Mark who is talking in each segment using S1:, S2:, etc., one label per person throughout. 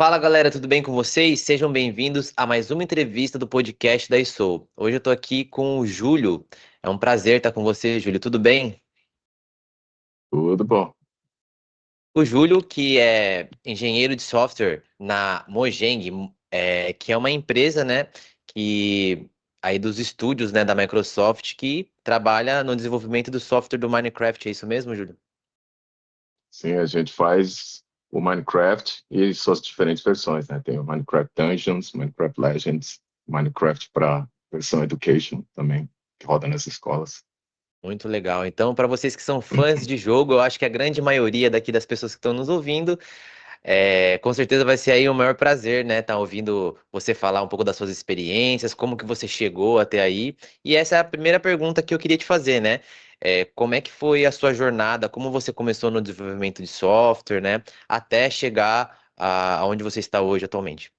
S1: Fala galera, tudo bem com vocês? Sejam bem-vindos a mais uma entrevista do podcast da ISOL. Hoje eu tô aqui com o Júlio. É um prazer estar com você, Júlio. Tudo bem?
S2: Tudo bom.
S1: O Júlio, que é engenheiro de software na Mojang, que é uma empresa, né, que aí dos estúdios, né, da Microsoft, que trabalha no desenvolvimento do software do Minecraft. É isso mesmo, Júlio?
S2: Sim, a gente faz o Minecraft e suas diferentes versões, né? Tem o Minecraft Dungeons, Minecraft Legends, Minecraft para versão Education também, que roda nas escolas.
S1: Muito legal. Então, para vocês que são fãs de jogo, eu acho que a grande maioria daqui das pessoas que estão nos ouvindo, com certeza vai ser aí o maior prazer, né? Tá ouvindo você falar um pouco das suas experiências, como que você chegou até aí. E essa é a primeira pergunta que eu queria te fazer, né? Como é que foi a sua jornada? Como você começou no desenvolvimento de software, né? Até chegar aonde você está hoje atualmente.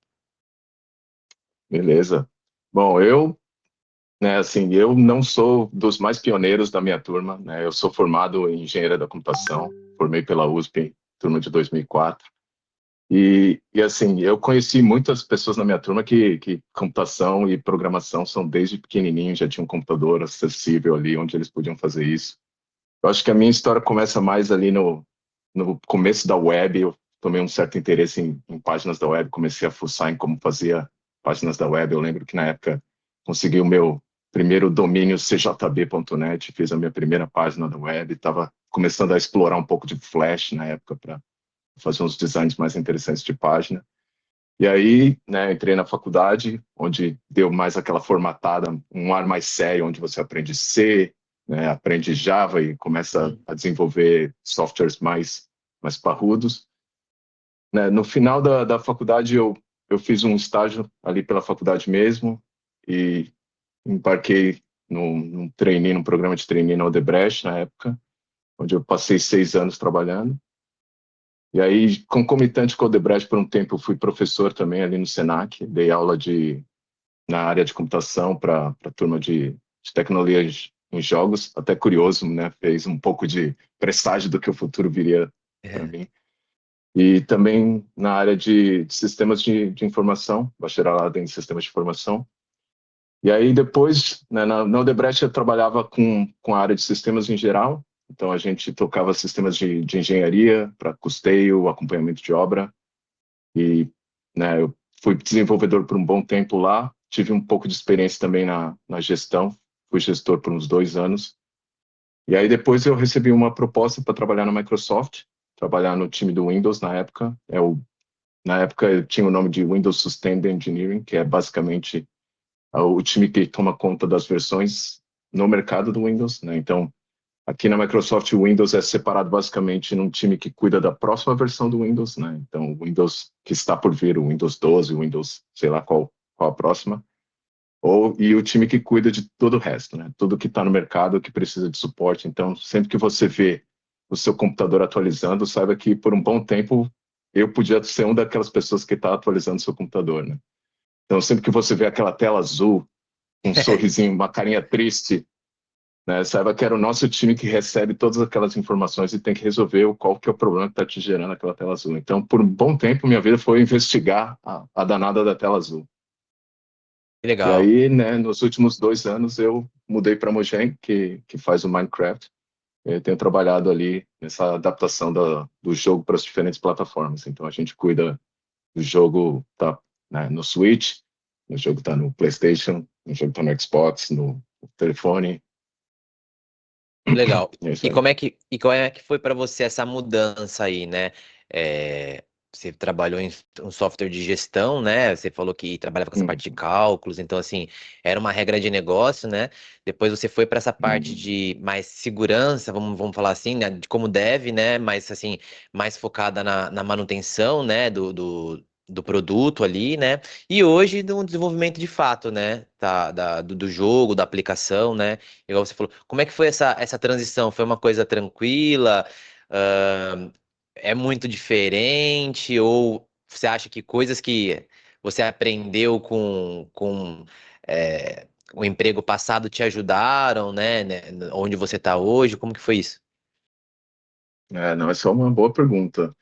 S2: Beleza. Bom, eu não sou dos mais pioneiros da minha turma, né? Eu sou formado em engenharia da computação, formei pela USP, turma de 2004. Assim, eu conheci muitas pessoas na minha turma que computação e programação são desde pequenininho, já tinha um computador acessível ali onde eles podiam fazer isso. Eu acho que a minha história começa mais ali no começo da web. Eu tomei um certo interesse em páginas da web, comecei a fuçar em como fazia páginas da web. Eu lembro que na época consegui o meu primeiro domínio cjb.net, fiz a minha primeira página da web, estava começando a explorar um pouco de Flash na época para fazer uns designs mais interessantes de página. E aí, né, entrei na faculdade, onde deu mais aquela formatada, um ar mais sério, onde você aprende C, né, aprende Java e começa a desenvolver softwares mais parrudos. Né, no final da faculdade, eu fiz um estágio ali pela faculdade mesmo e embarquei num programa de trainee na Odebrecht, na época, onde eu passei 6 anos trabalhando. E aí, concomitante com o Odebrecht, por um tempo, eu fui professor também ali no Senac, dei aula na área de computação para a turma de tecnologia em jogos, até curioso, né? Fez um pouco de presságio do que o futuro viria para mim. E também na área de sistemas de informação, bacharelado em sistemas de informação. E aí depois, né, na Odebrecht eu trabalhava com a área de sistemas em geral, então a gente tocava sistemas de engenharia para custeio, acompanhamento de obra, e né, eu fui desenvolvedor por um bom tempo lá, tive um pouco de experiência também na gestão, fui gestor por uns 2 anos. E aí depois eu recebi uma proposta para trabalhar na Microsoft, trabalhar no time do Windows na época. Na época eu tinha o nome de Windows Sustained Engineering, que é basicamente o time que toma conta das versões no mercado do Windows, né? Então, aqui na Microsoft, o Windows é separado basicamente num time que cuida da próxima versão do Windows, né? Então, o Windows que está por vir, o Windows 12, o Windows, sei lá qual a próxima, e o time que cuida de todo o resto, né? Tudo que está no mercado que precisa de suporte. Então, sempre que você vê o seu computador atualizando, saiba que por um bom tempo eu podia ser uma daquelas pessoas que está atualizando o seu computador, né? Então, sempre que você vê aquela tela azul, um sorrisinho, uma carinha triste, né? Saiba que era o nosso time que recebe todas aquelas informações e tem que resolver qual que é o problema que está te gerando aquela tela azul. Então, por um bom tempo, minha vida foi investigar a danada da tela azul.
S1: Que
S2: E
S1: legal.
S2: aí, né, nos últimos 2 anos, eu mudei para Mojang, que faz o Minecraft. Eu tenho trabalhado ali nessa adaptação do jogo para as diferentes plataformas. Então, a gente cuida do jogo tá, né, no Switch, o jogo está no PlayStation, o jogo está no Xbox, no telefone.
S1: Legal.
S2: É isso
S1: E
S2: aí.
S1: como é que foi para você essa mudança aí, né? É, você trabalhou em um software de gestão, né? Você falou que trabalhava com essa parte de
S2: Uhum.
S1: cálculos, então assim, era uma regra de negócio, né? Depois você foi para essa parte
S2: Uhum.
S1: de mais segurança, vamos falar assim, né? De como deve, né? Mais assim, mais focada na manutenção, né? Do produto ali, né? E hoje no desenvolvimento de fato, né? Do jogo, da aplicação, né? Igual você falou, como é que foi essa transição? Foi uma coisa tranquila? Ahn, é muito diferente? Ou você acha que coisas que você aprendeu o emprego passado te ajudaram, né? Onde você está hoje? Como que foi isso?
S2: Não, essa é uma boa pergunta.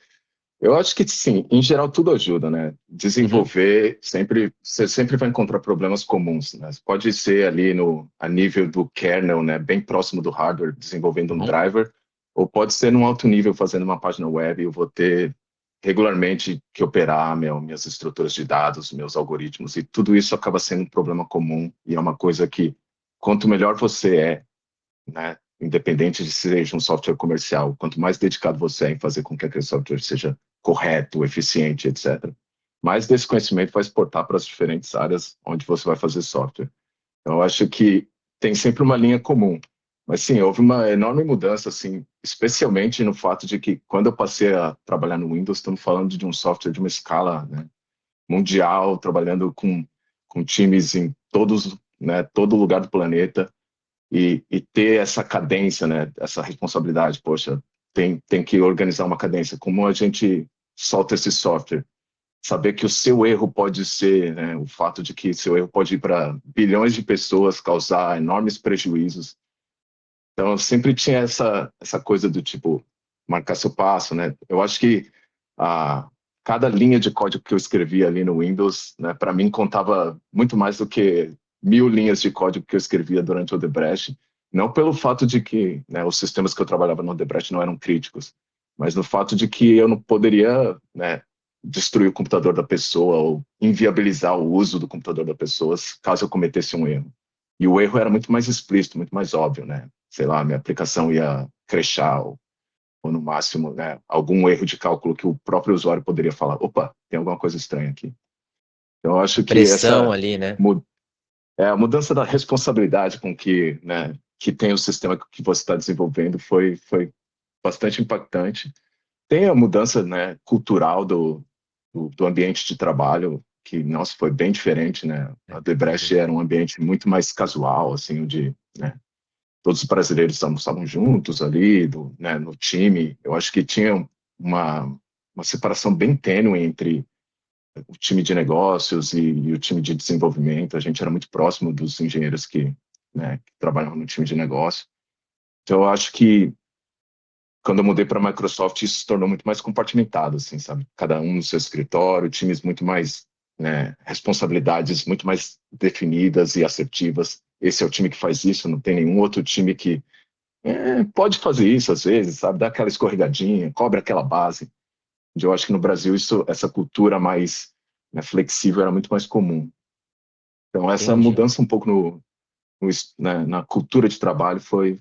S2: Eu acho que sim, em geral tudo ajuda, né?
S1: Uhum,
S2: Desenvolver sempre, você sempre vai encontrar problemas comuns, né? Pode ser ali no a nível do kernel, né, bem próximo do hardware, desenvolvendo um
S1: uhum.
S2: driver, ou pode ser num alto nível fazendo uma página web, eu vou ter regularmente que operar minhas estruturas de dados, meus algoritmos, e tudo isso acaba sendo um problema comum e é uma coisa que quanto melhor você é, né? Independente de se seja um software comercial, quanto mais dedicado você é em fazer com que aquele software seja correto, eficiente, etc., mais desse conhecimento vai exportar para as diferentes áreas onde você vai fazer software. Então, eu acho que tem sempre uma linha comum. Mas sim, houve uma enorme mudança, assim, especialmente no fato de que quando eu passei a trabalhar no Windows, estamos falando de um software de uma escala, né, mundial, trabalhando com times em todos, né, todo lugar do planeta e ter essa cadência, né, essa responsabilidade, poxa, tem que organizar uma cadência. Como a gente solta esse software? Saber que o seu erro pode ser, né, o fato de que seu erro pode ir para bilhões de pessoas, causar enormes prejuízos. Então, eu sempre tinha essa coisa do tipo, marcar seu passo, né? Eu acho que a, cada linha de código que eu escrevia ali no Windows, né, para mim contava muito mais do que 1.000 linhas de código que eu escrevia durante o Odebrecht. Não pelo fato de que, né, os sistemas que eu trabalhava no Odebrecht não eram críticos, mas no fato de que eu não poderia, né, destruir o computador da pessoa ou inviabilizar o uso do computador da pessoa caso eu cometesse um erro. E o erro era muito mais explícito, muito mais óbvio, né? Sei lá, minha aplicação ia crashar ou no máximo, né, algum erro de cálculo que o próprio usuário poderia falar, opa, tem alguma coisa estranha aqui. Então, eu acho que
S1: Pressão ali, né?
S2: a mudança da responsabilidade com que, né, que tem o sistema que você está desenvolvendo foi bastante impactante. Tem a mudança, né, cultural do ambiente de trabalho, que, nossa, foi bem diferente, né? A Debrecht
S1: Uhum.
S2: era um ambiente muito mais casual, assim, onde, né, todos os brasileiros almoçavam juntos ali, né, no time. Eu acho que tinha uma, uma separação bem tênue entre o time de negócios e o time de desenvolvimento. A gente era muito próximo dos engenheiros né, que trabalhavam no time de negócio. Então, eu acho que quando eu mudei para a Microsoft, isso se tornou muito mais compartimentado, assim, sabe? Cada um no seu escritório, times muito mais, né, responsabilidades muito mais definidas e assertivas. Esse é o time que faz isso, não tem nenhum outro time que pode fazer isso às vezes, sabe? Dar aquela escorregadinha, cobre aquela base. Eu acho que no Brasil essa cultura mais, né, flexível era muito mais comum. Então essa
S1: Entendi.
S2: mudança um pouco né, na cultura de trabalho foi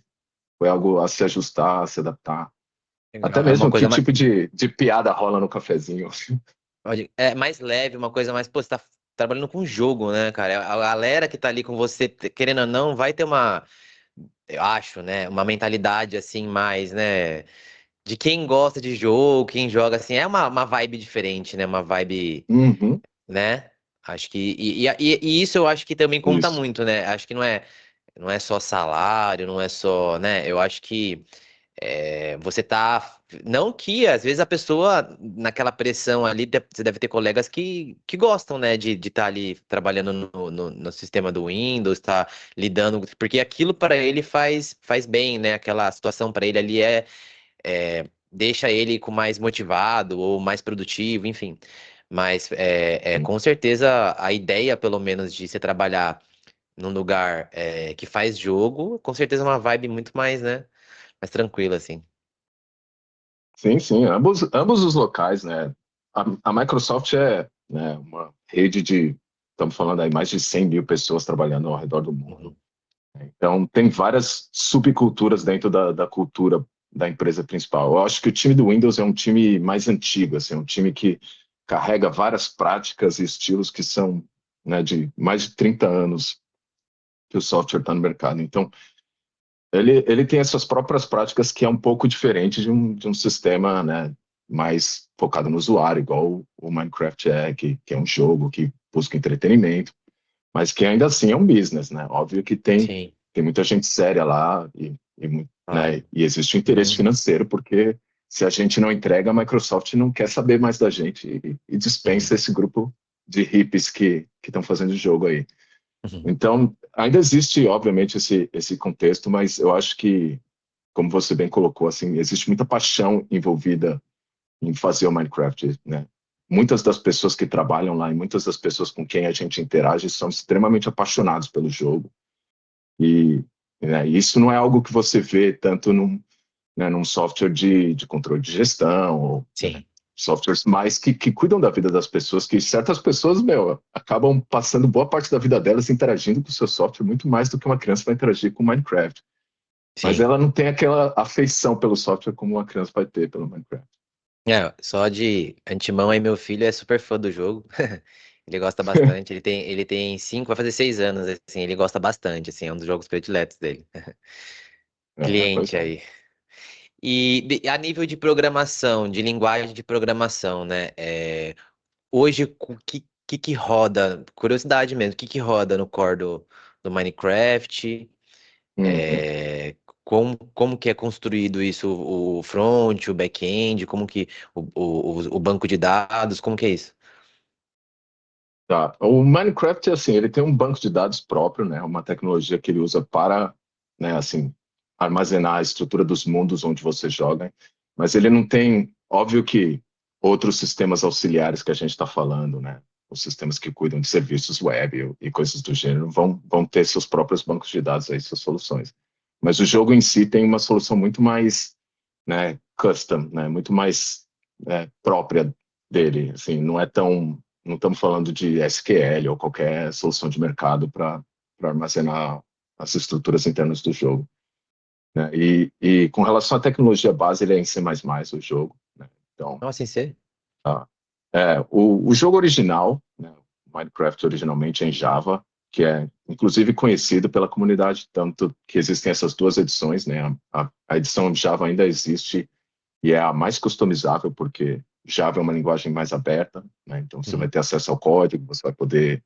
S2: algo a se ajustar, a se adaptar. Até
S1: Legal. É uma
S2: mesmo que
S1: coisa mais,
S2: tipo de piada rola no cafezinho.
S1: é mais leve, uma coisa mais, pô, você tá trabalhando com jogo, né, cara? A galera que tá ali com você, querendo ou não, vai ter uma, eu acho, né, uma mentalidade assim mais, né, de quem gosta de jogo, quem joga assim, é uma vibe diferente, né? Uma vibe,
S2: Uhum,
S1: né? Acho que e isso eu acho que também conta
S2: isso.
S1: muito, né? Acho que não é só salário, não é só, né? Eu acho que você tá. Não que às vezes a pessoa, naquela pressão ali, você deve ter colegas que gostam, né, de estar ali trabalhando no sistema do Windows, tá lidando, porque aquilo para ele faz bem, né? Aquela situação para ele ali deixa ele com mais motivado ou mais produtivo, enfim. Mas
S2: Sim,
S1: com certeza a ideia, pelo menos, de você trabalhar num lugar que faz jogo, com certeza é uma vibe muito mais, né? Mais tranquila, assim.
S2: sim, ambos os locais, né? A Microsoft é, né, uma rede de, estamos falando aí, mais de 100.000 pessoas trabalhando ao redor do mundo.
S1: Uhum.
S2: Então, tem várias subculturas dentro da cultura da empresa principal. Eu acho que o time do Windows é um time mais antigo, assim, um time que carrega várias práticas e estilos que são, né, de mais de 30 anos que o software está no mercado. Então, ele tem as suas próprias práticas que é um pouco diferente de um sistema, né, mais focado no usuário, igual o Minecraft que é um jogo que busca entretenimento, mas que ainda assim é um business, né? Óbvio que
S1: Sim,
S2: tem muita gente séria lá
S1: claro.
S2: né, e existe um interesse
S1: Uhum,
S2: financeiro, porque se a gente não entrega, a Microsoft não quer saber mais da gente e
S1: uhum,
S2: dispensa esse grupo de hippies que estão fazendo jogo aí.
S1: uhum.
S2: Então, ainda existe, obviamente, esse contexto, mas eu acho que, como você bem colocou, assim, existe muita paixão envolvida em fazer o Minecraft, né? Muitas das pessoas que trabalham lá e muitas das pessoas com quem a gente interage são extremamente apaixonados pelo jogo. E né, isso não é algo que você vê tanto num software de controle de gestão, ou né,
S1: Sim.
S2: softwares mais que cuidam da vida das pessoas, que certas pessoas, meu, acabam passando boa parte da vida delas interagindo com o seu software muito mais do que uma criança vai interagir com o Minecraft. Mas
S1: Sim.
S2: ela não tem aquela afeição pelo software como uma criança vai ter pelo Minecraft.
S1: Só de antemão aí, meu filho é super fã do jogo. Ele gosta bastante. Ele tem 5, vai fazer 6 anos, assim, ele gosta bastante, assim, é um dos jogos prediletos dele.
S2: Pois
S1: Cliente
S2: é.
S1: aí. E a nível de programação, de linguagem de programação, né? Hoje, o que roda? Curiosidade mesmo, o que roda no core do Minecraft?
S2: Uhum.
S1: Como que é construído isso? O front, o back-end, como que o banco de dados, como que é isso?
S2: Tá. O Minecraft, assim, ele tem um banco de dados próprio, né? Uma tecnologia que ele usa para, né, assim, armazenar a estrutura dos mundos onde você joga. Mas ele não tem, óbvio que outros sistemas auxiliares que a gente está falando, né? Os sistemas que cuidam de serviços web e coisas do gênero vão ter seus próprios bancos de dados aí, suas soluções. Mas o jogo em si tem uma solução muito mais, né, custom, né? Muito mais própria dele. Assim, não estamos falando de SQL ou qualquer solução de mercado para armazenar as estruturas internas do jogo, né? E com relação à tecnologia base, ele é em C++ o jogo, né? Então,
S1: Nossa, em C?
S2: tá. O jogo original, né, Minecraft originalmente é em Java, que é inclusive conhecido pela comunidade, tanto que existem essas duas edições, né? A edição Java ainda existe e é a mais customizável, porque Java é uma linguagem mais aberta, né? Então você vai
S1: Uhum.
S2: ter acesso ao código, você vai poder,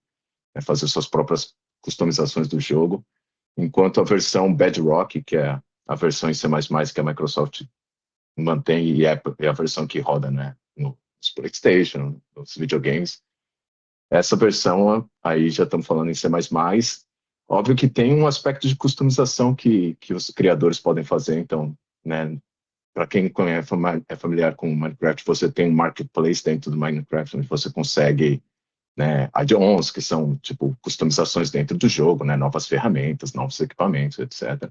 S2: né, fazer suas próprias customizações do jogo, enquanto a versão Bedrock, que é a versão em C++ que a Microsoft mantém e é a versão que roda, né, nos PlayStation, nos videogames, essa versão aí já estamos falando em C++. Óbvio que tem um aspecto de customização que os criadores podem fazer, então, né, para quem é familiar com Minecraft, você tem um marketplace dentro do Minecraft, onde você consegue, né, add-ons, que são tipo customizações dentro do jogo, né, novas ferramentas, novos equipamentos, etc.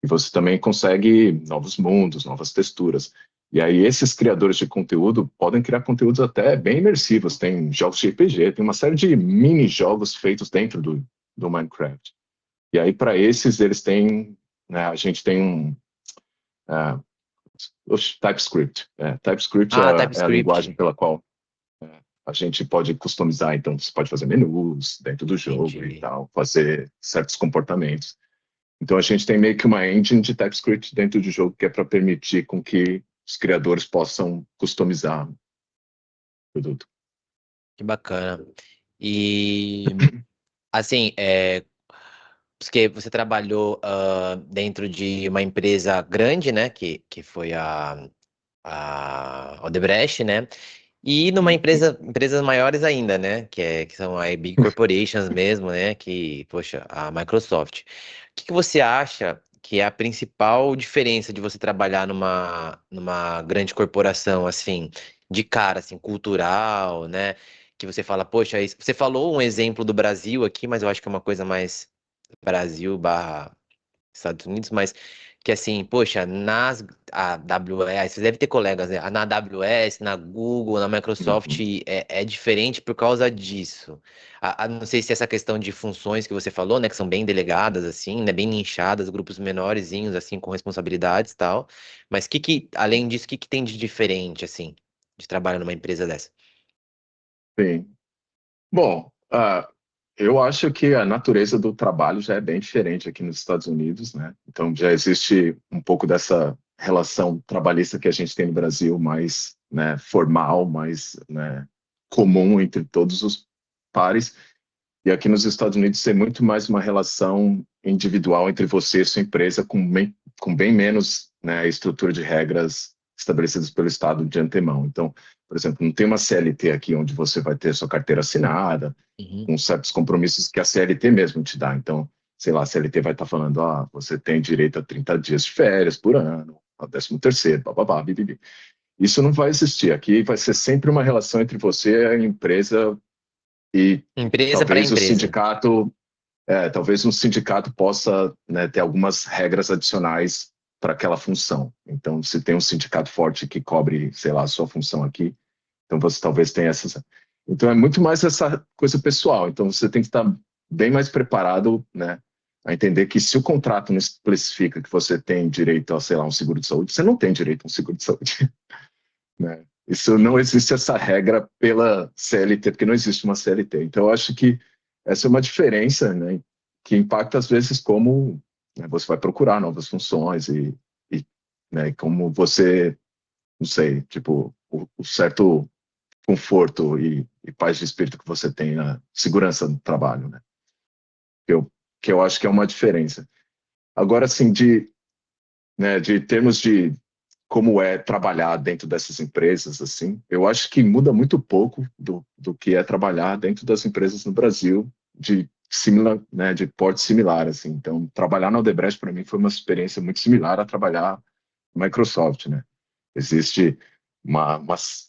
S2: E você também consegue novos mundos, novas texturas. E aí esses criadores de conteúdo podem criar conteúdos até bem imersivos. Tem jogos de RPG, tem uma série de mini jogos feitos dentro do Minecraft. E aí para esses eles têm, né, a gente tem uh, o TypeScript. TypeScript
S1: Ah,
S2: é a linguagem
S1: TypeScript.
S2: pela qual a gente pode customizar, então você pode fazer menus dentro do jogo e
S1: Entendi.
S2: tal, fazer certos comportamentos. Então a gente tem meio que uma engine de TypeScript dentro do jogo que é para permitir com que os criadores possam customizar o produto.
S1: Que bacana. E, assim, porque você trabalhou dentro de uma empresa grande, né? Que foi a Odebrecht, né? E numa
S2: Uhum.
S1: empresas maiores ainda, né? Que são aí big corporations mesmo, né? Que, poxa, a Microsoft. O que você acha que é a principal diferença de você trabalhar numa grande corporação, assim, de cara, assim, cultural, né? Que você fala, poxa, você falou um exemplo do Brasil aqui, mas eu acho que é uma coisa mais Brasil barra Estados Unidos, mas que assim, poxa, nas AWS, você deve ter colegas, né? Na AWS, na Google, na Microsoft
S2: Uhum.
S1: é diferente por causa disso. Não sei se essa questão de funções que você falou, né, que são bem delegadas, assim, né, bem nichadas, grupos menorzinhos, assim, com responsabilidades e tal. Mas além disso, o que tem de diferente, assim, de trabalhar numa empresa dessa?
S2: Sim. Bom, eu acho que a natureza do trabalho já é bem diferente aqui nos Estados Unidos, né? Então já existe um pouco dessa relação trabalhista que a gente tem no Brasil, mais, né, formal, mais, né, comum entre todos os pares. E aqui nos Estados Unidos tem muito mais uma relação individual entre você e sua empresa, com bem menos, né, estrutura de regras estabelecidas pelo Estado de antemão. Então, por exemplo, não tem uma CLT aqui onde você vai ter sua carteira assinada,
S1: Uhum.
S2: com certos compromissos que a CLT mesmo te dá. Então, sei lá, a CLT vai estar falando, você tem direito a 30 dias de férias por ano, a 13º, bababá, bibibi. Isso não vai existir. Aqui vai ser sempre uma relação entre você, a empresa e
S1: Empresa para
S2: talvez o
S1: empresa.
S2: sindicato, talvez um sindicato possa, né, ter algumas regras adicionais para aquela função. Então, se tem um sindicato forte que cobre, sei lá, a sua função aqui, então você talvez tenha essas. Então é muito mais essa coisa pessoal. Então você tem que estar bem mais preparado, né, a entender que se o contrato não especifica que você tem direito a, sei lá, um seguro de saúde, você não tem direito a um seguro de saúde, né? Isso não
S1: Uhum.
S2: existe essa regra pela CLT, porque não existe uma CLT. Então eu acho que essa é uma diferença, né, que impacta às vezes como, né, você vai procurar novas funções e né, como você, não sei, tipo, o certo conforto e paz de espírito que você tem na segurança do trabalho, né? Que eu acho que é uma diferença. Agora, assim, de termos de como é trabalhar dentro dessas empresas, assim, eu acho que muda muito pouco do que é trabalhar dentro das empresas no Brasil né, de porte similar, assim. Então, trabalhar na Odebrecht para mim foi uma experiência muito similar a trabalhar na Microsoft, né? Existe uma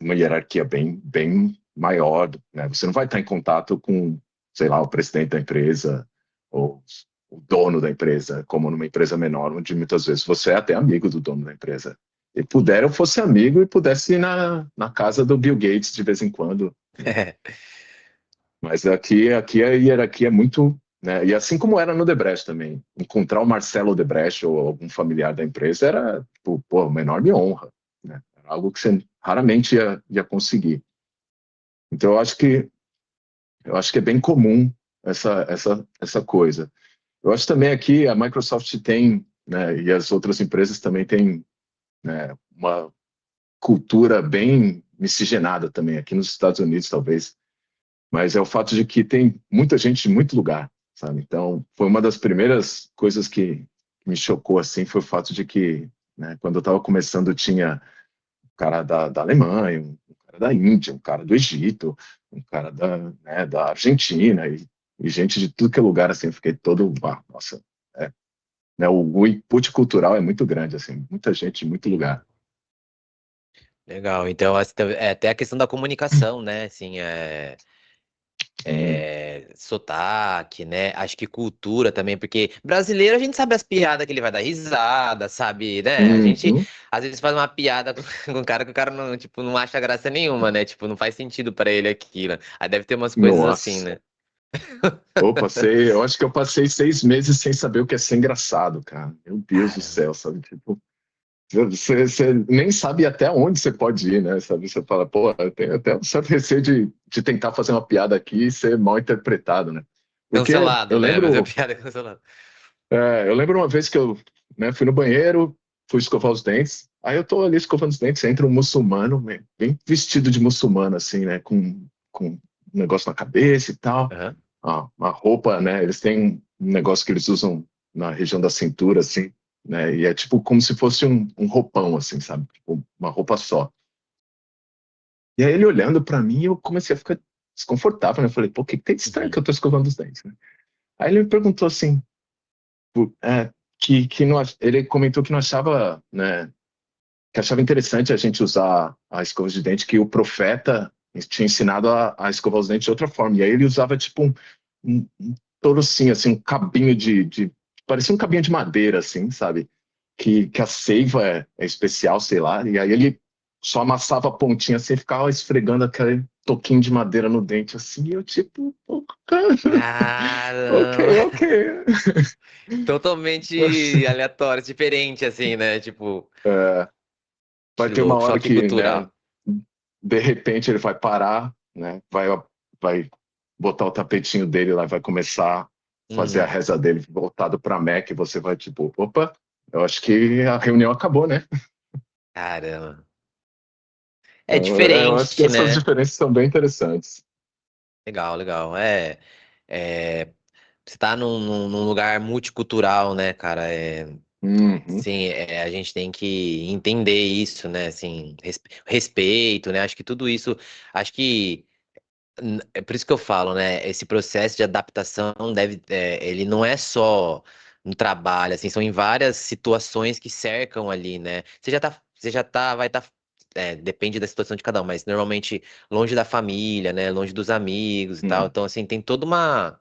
S2: hierarquia bem maior, né? Você não vai estar em contato com, sei lá, o presidente da empresa ou o dono da empresa, como numa empresa menor, onde muitas vezes você é até amigo do dono da empresa. E pudera eu fosse amigo e pudesse ir na casa do Bill Gates de vez em quando, né? Mas aqui a hierarquia é muito, né? E assim como era no Debrecht também, encontrar o Marcelo Debrecht ou algum familiar da empresa era, tipo, pô, uma enorme honra, né? Era algo que você raramente ia conseguir. Então eu acho que é bem comum essa coisa. Eu acho também aqui a Microsoft tem, né, e as outras empresas também têm, né, uma cultura bem miscigenada também aqui nos Estados Unidos talvez, mas é o fato de que tem muita gente de muito lugar, sabe? Então, foi uma das primeiras coisas que me chocou, assim, foi o fato de que, né, quando eu estava começando, tinha um cara da Alemanha, um cara da Índia, um cara do Egito, um cara da Argentina, e gente de tudo que é lugar, assim, eu fiquei todo, nossa, né, o input cultural é muito grande, assim, muita gente de muito lugar.
S1: Legal. Então, até a questão da comunicação, né? Assim,
S2: Sim.
S1: sotaque, né? Acho que cultura também, porque brasileiro a gente sabe as piadas que ele vai dar risada, sabe, né? A gente
S2: Uhum.
S1: às vezes faz uma piada com o cara que o cara não, tipo, não acha graça nenhuma, né? Tipo, não faz sentido pra ele aquilo. Aí deve ter umas coisas assim,
S2: Nossa.
S1: né?
S2: Eu acho que eu passei 6 meses sem saber o que é ser engraçado, cara. Meu Deus do
S1: Caramba.
S2: céu, sabe? Tipo, você nem sabe até onde você pode ir, né? Sabe? Você fala, pô, eu tenho até um certo receio de tentar fazer uma piada aqui e ser mal interpretado, né? Porque
S1: Cancelado, né? Fazer a piada cancelada.
S2: eu lembro uma vez que eu, né, fui no banheiro, fui escovar os dentes, aí eu tô ali escovando os dentes, entra um muçulmano, bem vestido de muçulmano, assim, né? Com um negócio na cabeça e tal.
S1: Aham.
S2: Uma roupa, né? Eles têm um negócio que eles usam na região da cintura, assim, né? E é tipo como se fosse um roupão, assim, sabe? Tipo, uma roupa só. E aí ele olhando pra mim, eu comecei a ficar desconfortável, né? Eu falei, pô, o que que tem de estranho que
S1: Uhum.
S2: eu tô escovando os dentes, né? Aí ele me perguntou assim, pô, que não, ele comentou que não achava, né? Que achava interessante a gente usar a escova de dente, que o profeta tinha ensinado a escovar os dentes de outra forma. E aí ele usava tipo um torocinho, assim, um cabinho parecia um cabinho de madeira, assim, sabe? Que a seiva é especial, sei lá. E aí ele só amassava a pontinha assim e ficava esfregando aquele toquinho de madeira no dente, assim. E eu tipo, pô, cara,
S1: Caramba.
S2: ok, ok.
S1: Totalmente aleatório, diferente, assim, né? Tipo,
S2: Vai
S1: que
S2: ter uma
S1: louco,
S2: hora
S1: choque
S2: que, né,
S1: cultural.
S2: de repente ele vai parar, né, vai botar o tapetinho dele lá, vai começar a fazer a
S1: Uhum.
S2: reza dele voltado para Mac, e você vai tipo, opa, eu acho que a reunião acabou, né?
S1: Caramba. É
S2: Então, eu acho que
S1: diferente,
S2: essas
S1: né?
S2: diferenças são bem interessantes.
S1: Legal, legal. É, você tá num lugar multicultural, né, cara?
S2: Uhum,
S1: Sim, a gente tem que entender isso, né? Assim, respeito, né? Acho que tudo isso, acho que é por isso que eu falo, né? Esse processo de adaptação ele não é só no trabalho, assim, são em várias situações que cercam ali, né? Vai estar depende da situação de cada um, mas normalmente longe da família, né? Longe dos amigos e tal.
S2: Hum,
S1: Então, assim, tem toda uma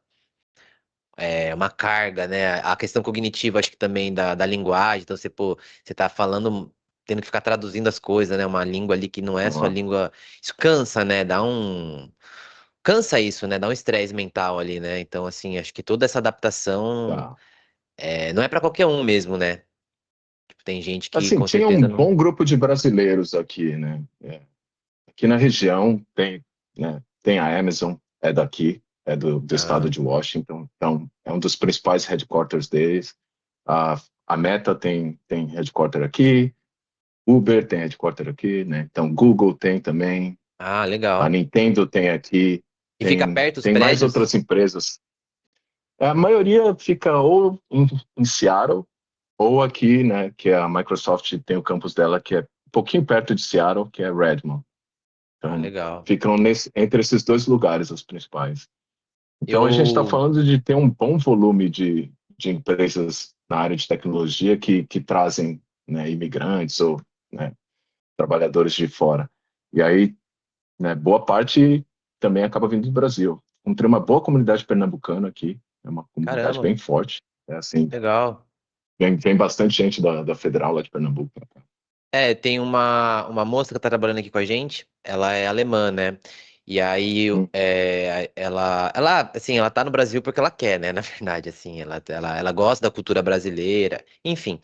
S1: carga, né? A questão cognitiva, acho que também da linguagem. Então, você tá falando, tendo que ficar traduzindo as coisas, né? Uma língua ali que não é sua
S2: ó,
S1: língua. Isso cansa, né? Cansa isso, né? Dá um estresse mental ali, né? Então, assim, acho que toda essa adaptação
S2: tá.
S1: não é pra qualquer um mesmo, né? Tipo, tem gente que
S2: Assim,
S1: com
S2: tinha um
S1: certeza não.
S2: bom grupo de brasileiros aqui, né? Aqui na região tem, né, tem a Amazon, é daqui, é do estado
S1: Ah,
S2: de Washington, então é um dos principais headquarters deles. A Meta tem headquarter aqui, Uber tem headquarter aqui, né? Então Google tem também, a
S1: legal.
S2: Nintendo tem aqui,
S1: E fica
S2: tem,
S1: perto os
S2: tem mais
S1: prédios?
S2: outras empresas. A maioria fica ou em Seattle, ou aqui, né, que a Microsoft tem o campus dela, que é um pouquinho perto de Seattle, que é Redmond.
S1: Ah,
S2: Então,
S1: legal.
S2: ficam entre esses dois lugares os principais. Então, a gente está
S1: Eu.
S2: falando de ter um bom volume de empresas na área de tecnologia que trazem, né, imigrantes ou, né, trabalhadores de fora. E aí, né, boa parte também acaba vindo do Brasil. Encontrei uma boa comunidade pernambucana aqui, é uma comunidade
S1: Caramba,
S2: bem forte. É assim,
S1: legal.
S2: vem bastante gente da Federal lá de Pernambuco pra cá.
S1: Tem uma moça que tá trabalhando aqui com a gente, ela é alemã, né? E aí,
S2: Hum,
S1: assim, ela tá no Brasil porque ela quer, né? Na verdade, assim, ela gosta da cultura brasileira, enfim.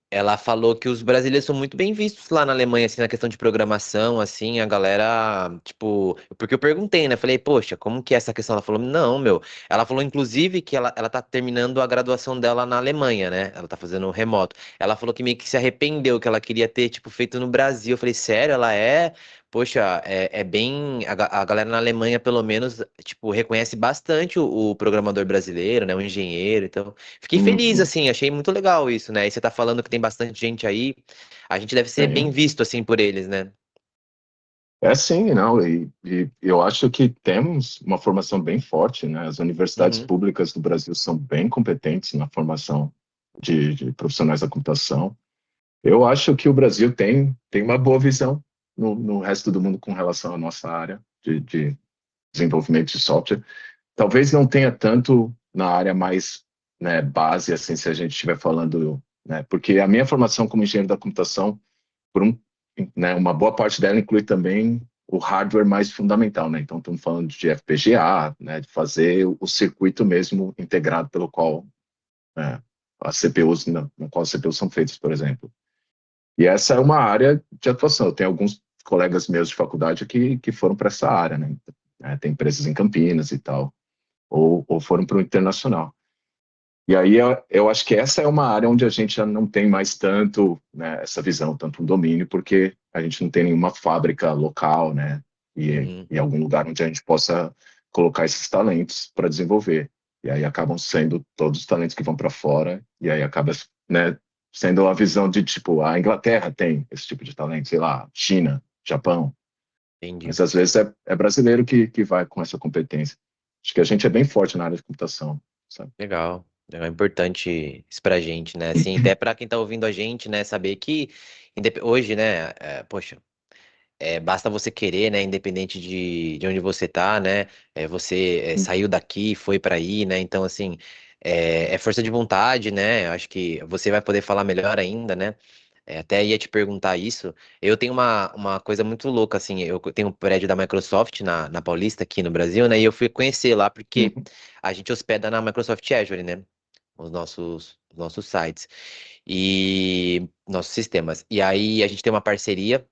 S1: Ela falou que os brasileiros são muito bem vistos lá na Alemanha, assim, na questão de programação, assim, a galera, tipo, porque eu perguntei, né? Falei, poxa, como que é essa questão? Ela falou, não, meu. Ela falou, inclusive, que ela tá terminando a graduação dela na Alemanha, né? Ela tá fazendo remoto. Ela falou que meio que se arrependeu, que ela queria ter, tipo, feito no Brasil. Eu falei, sério, ela é? Poxa, é bem. A galera na Alemanha, pelo menos, tipo, reconhece bastante o programador brasileiro, né? O engenheiro, então. Fiquei feliz,
S2: uhum.
S1: assim, achei muito legal isso, né? E você tá falando que tem bastante gente aí, a gente deve ser bem
S2: Tem.
S1: visto, assim, por eles, né?
S2: É sim, não, e eu acho que temos uma formação bem forte, né? As universidades
S1: Uhum.
S2: públicas do Brasil são bem competentes na formação de profissionais da computação. Eu acho que o Brasil tem uma boa visão no resto do mundo com relação à nossa área de desenvolvimento de software. Talvez não tenha tanto na área mais, né, base, assim, se a gente estiver falando, né? Porque a minha formação como engenheiro da computação por um, né, uma boa parte dela inclui também o hardware mais fundamental, né? Então, estamos falando de FPGA, né, de fazer o circuito mesmo integrado pelo qual, né, as CPUs, na qual as CPUs são feitas, por exemplo. E essa é uma área de atuação. Eu tenho alguns colegas meus de faculdade que foram para essa área, né? Tem empresas em Campinas e tal, ou foram para o internacional. E aí eu acho que essa é uma área onde a gente já não tem mais tanto, né, essa visão, tanto um domínio, porque a gente não tem nenhuma fábrica local, né,
S1: Uhum.
S2: e algum lugar onde a gente possa colocar esses talentos para desenvolver. E aí acabam sendo todos os talentos que vão para fora, e aí acaba, né, sendo a visão de, tipo, a Inglaterra tem esse tipo de talento, sei lá, China, Japão,
S1: Entendi.
S2: mas às vezes é brasileiro que vai com essa competência. Acho que a gente é bem forte na área de computação, sabe?
S1: Legal. É importante isso pra gente, né? Assim, até pra quem tá ouvindo a gente, né, saber que hoje, né, poxa, basta você querer, né? Independente de onde você tá, né? Você saiu daqui, foi para aí, né? Então, assim, é força de vontade, né? Eu acho que você vai poder falar melhor ainda, né? Até ia te perguntar isso. Eu tenho uma coisa muito louca, assim. Eu tenho um prédio da Microsoft na Paulista, aqui no Brasil, né? E eu fui conhecer lá porque
S2: Uhum,
S1: a gente hospeda na Microsoft Azure, né? Os nossos sites e nossos sistemas. E aí a gente tem uma parceria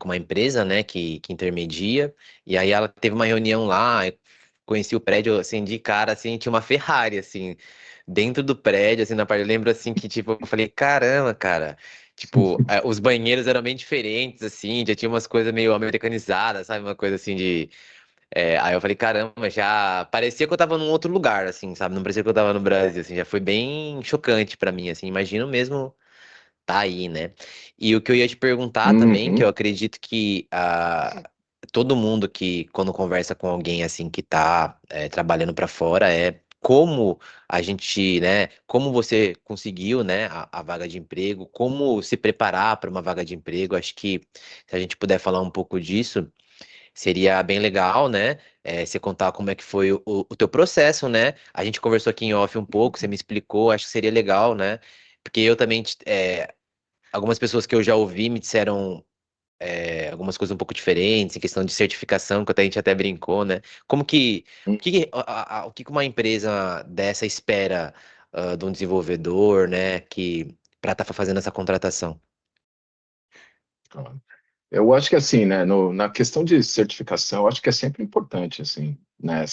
S1: com uma empresa, né, que intermedia, e aí ela teve uma reunião lá, eu conheci o prédio, assim, de cara, assim, tinha uma Ferrari, assim, dentro do prédio, assim, na parte, eu lembro, assim, que, tipo, eu falei, caramba, cara, tipo, os banheiros eram bem diferentes, assim, já tinha umas coisas meio americanizadas, sabe, uma coisa, assim, aí eu falei, caramba, já parecia que eu tava num outro lugar, assim, sabe, não parecia que eu tava no Brasil, assim, já foi bem chocante pra mim, assim, imagino mesmo tá aí, né? E o que eu ia te perguntar também, que eu
S2: uhum.
S1: acredito que todo mundo que, quando conversa com alguém assim que tá trabalhando pra fora, como a gente, né, como você conseguiu, né, a vaga de emprego, como se preparar para uma vaga de emprego. Acho que se a gente puder falar um pouco disso, seria bem legal, né? Você contar como é que foi o teu processo, né? A gente conversou aqui em off um pouco, você me explicou, acho que seria legal, né? Porque eu também, algumas pessoas que eu já ouvi me disseram algumas coisas um pouco diferentes, em questão de certificação, que até a gente até brincou, né? Como que, o que que uma empresa dessa espera de um desenvolvedor, né, que para estar fazendo essa contratação?
S2: Eu acho que assim, né, na questão de certificação, eu acho que é sempre importante, assim, né,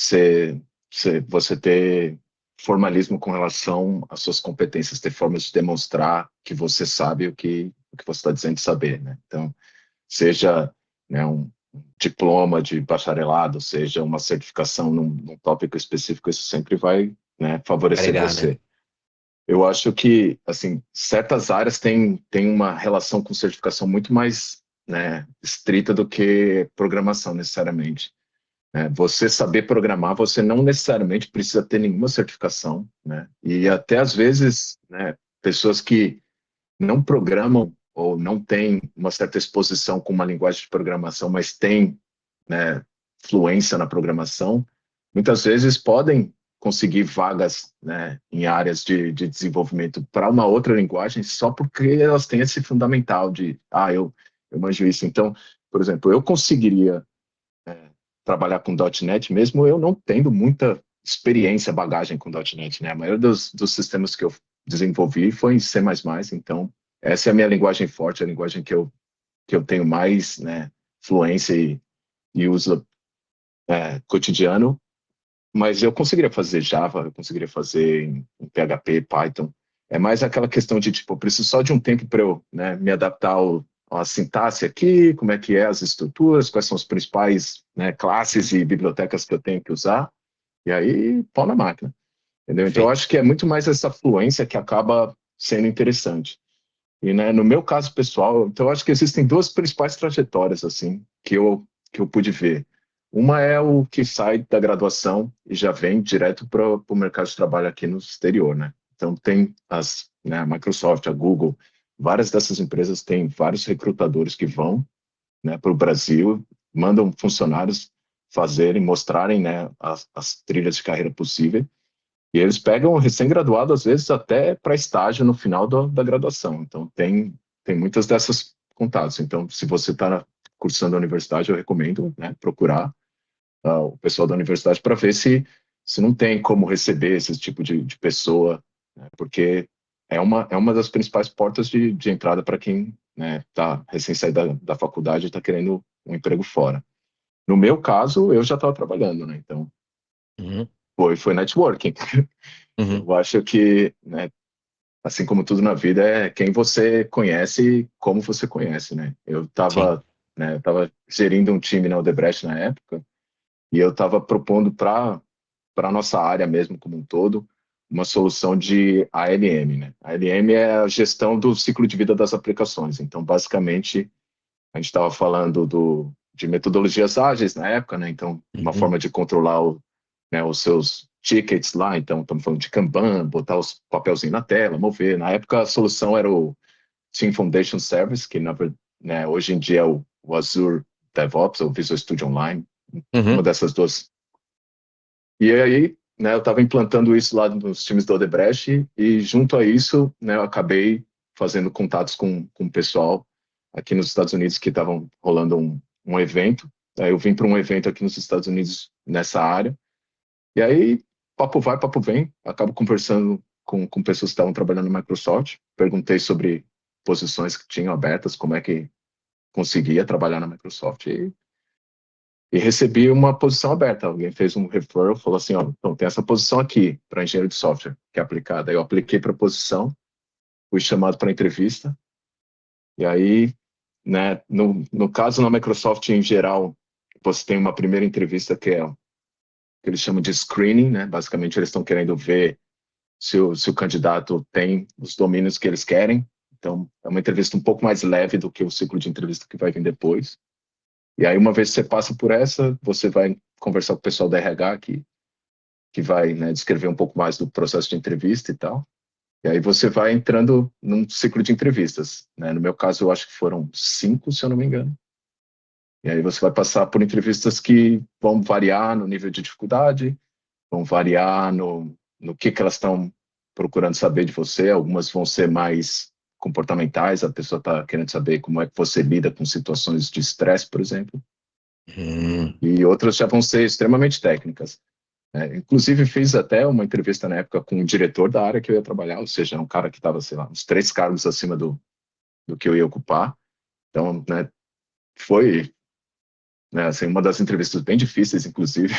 S2: você ter formalismo com relação às suas competências, ter formas de demonstrar que você sabe o que você está dizendo saber, né? Então, seja, né, um diploma de bacharelado, seja uma certificação num tópico específico, isso sempre vai, né, favorecer
S1: Agregar, né?
S2: você. Eu acho que, assim, certas áreas têm uma relação com certificação muito mais, né, estrita do que programação, necessariamente. Né? Você saber programar, você não necessariamente precisa ter nenhuma certificação, né? E até, às vezes, né, pessoas que não programam ou não têm uma certa exposição com uma linguagem de programação, mas têm, né, fluência na programação, muitas vezes podem conseguir vagas, né, em áreas de desenvolvimento para uma outra linguagem só porque elas têm esse fundamental de, eu manjo isso. Então, por exemplo, eu conseguiria trabalhar com .NET mesmo eu não tendo muita experiência, bagagem com .NET, né? A maioria dos sistemas que eu desenvolvi foi em C++, então essa é a minha linguagem forte, a linguagem que eu tenho mais, né, fluência e uso cotidiano, mas eu conseguiria fazer Java, eu conseguiria fazer em PHP, Python. É mais aquela questão de, tipo, eu preciso só de um tempo para eu, né, me adaptar à sintaxe aqui, como é que é as estruturas, quais são os principais, né, classes e bibliotecas que eu tenho que usar, e aí, pau na máquina, entendeu? Então, eu
S1: Perfeito.
S2: acho que é muito mais essa fluência que acaba sendo interessante. E, né, no meu caso pessoal, então eu acho que existem duas principais trajetórias, assim, que eu pude ver. Uma é o que sai da graduação e já vem direto para o mercado de trabalho aqui no exterior, né? Então tem né, a Microsoft, a Google, várias dessas empresas têm vários recrutadores que vão, né, para o Brasil, mandam funcionários fazerem, mostrarem, né, as trilhas de carreira possíveis e eles pegam recém-graduado, às vezes, até para estágio no final da graduação. Então, tem muitas dessas contatos. Então, se você está cursando a universidade, eu recomendo, né, procurar o pessoal da universidade para ver se não tem como receber esse tipo de pessoa, né, porque é uma das principais portas de entrada para quem está recém-saído da faculdade e está querendo um emprego fora. No meu caso, eu já estava trabalhando, né? Então,
S1: Uhum,
S2: foi networking.
S1: uhum,
S2: Eu acho que, né, assim como tudo na vida, é quem você conhece e como você conhece, né? Eu
S1: sim.
S2: estava, né, eu tava gerindo um time na Odebrecht na época e eu estava propondo para a nossa área mesmo como um todo uma solução de ALM, né? A ALM é a gestão do ciclo de vida das aplicações. Então, basicamente, a gente estava falando de metodologias ágeis na época, né? Então, uma
S1: Uhum,
S2: forma de controlar né, os seus tickets lá. Então, estamos falando de Kanban, botar os papelzinhos na tela, mover. Na época, a solução era o Team Foundation Service, que né, hoje em dia é o Azure DevOps, ou Visual Studio Online, uma
S1: uhum,
S2: dessas duas. E aí, né, eu estava implantando isso lá nos times da Odebrecht e junto a isso, né, eu acabei fazendo contatos com o pessoal aqui nos Estados Unidos que estavam rolando um evento. Aí eu vim para um evento aqui nos Estados Unidos nessa área. E aí, papo vai, papo vem. Acabo conversando com pessoas que estavam trabalhando na Microsoft. Perguntei sobre posições que tinham abertas, como é que conseguia trabalhar na Microsoft. E recebi uma posição aberta. Alguém fez um referral, falou assim, ó, então tem essa posição aqui para engenheiro de software que é aplicada. Eu apliquei para a posição, fui chamado para entrevista. E aí, né, no caso na Microsoft em geral, você tem uma primeira entrevista que eles chamam de screening, né? Basicamente eles estão querendo ver se o candidato tem os domínios que eles querem. Então, é uma entrevista um pouco mais leve do que o ciclo de entrevista que vai vir depois. E aí, uma vez que você passa por essa, você vai conversar com o pessoal da RH aqui. que vai, né, descrever um pouco mais do processo de entrevista e tal. E aí você vai entrando num ciclo de entrevistas, né? No meu caso, eu acho que foram 5, se eu não me engano. E aí você vai passar por entrevistas que vão variar no nível de dificuldade, vão variar no que elas estão procurando saber de você. Algumas vão ser mais comportamentais, a pessoa está querendo saber como é que você lida com situações de estresse, por exemplo.
S1: Hum.
S2: E outras já vão ser extremamente técnicas. Inclusive, fiz até uma entrevista na época com o diretor da área que eu ia trabalhar, ou seja, um cara que estava, sei lá, uns 3 cargos acima do que eu ia ocupar. Então, né, foi, né, assim, uma das entrevistas bem difíceis, inclusive,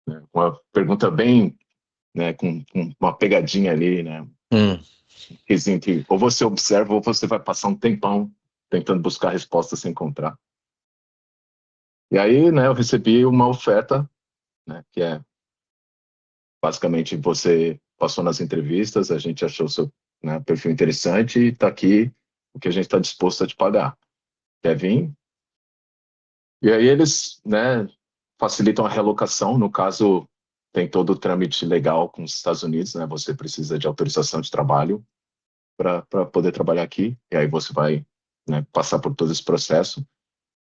S2: né, uma pergunta bem, né, com uma pegadinha ali, né,
S1: Hum.
S2: quesinho que ou você observa ou você vai passar um tempão tentando buscar respostas sem encontrar. E aí, né, eu recebi uma oferta, né, que é basicamente você passou nas entrevistas, a gente achou o seu, né, perfil interessante e está aqui o que a gente está disposto a te pagar. Quer vir? E aí eles, né, facilitam a relocação. No caso, tem todo o trâmite legal com os Estados Unidos, né? Você precisa de autorização de trabalho para poder trabalhar aqui. E aí você vai, né, passar por todo esse processo.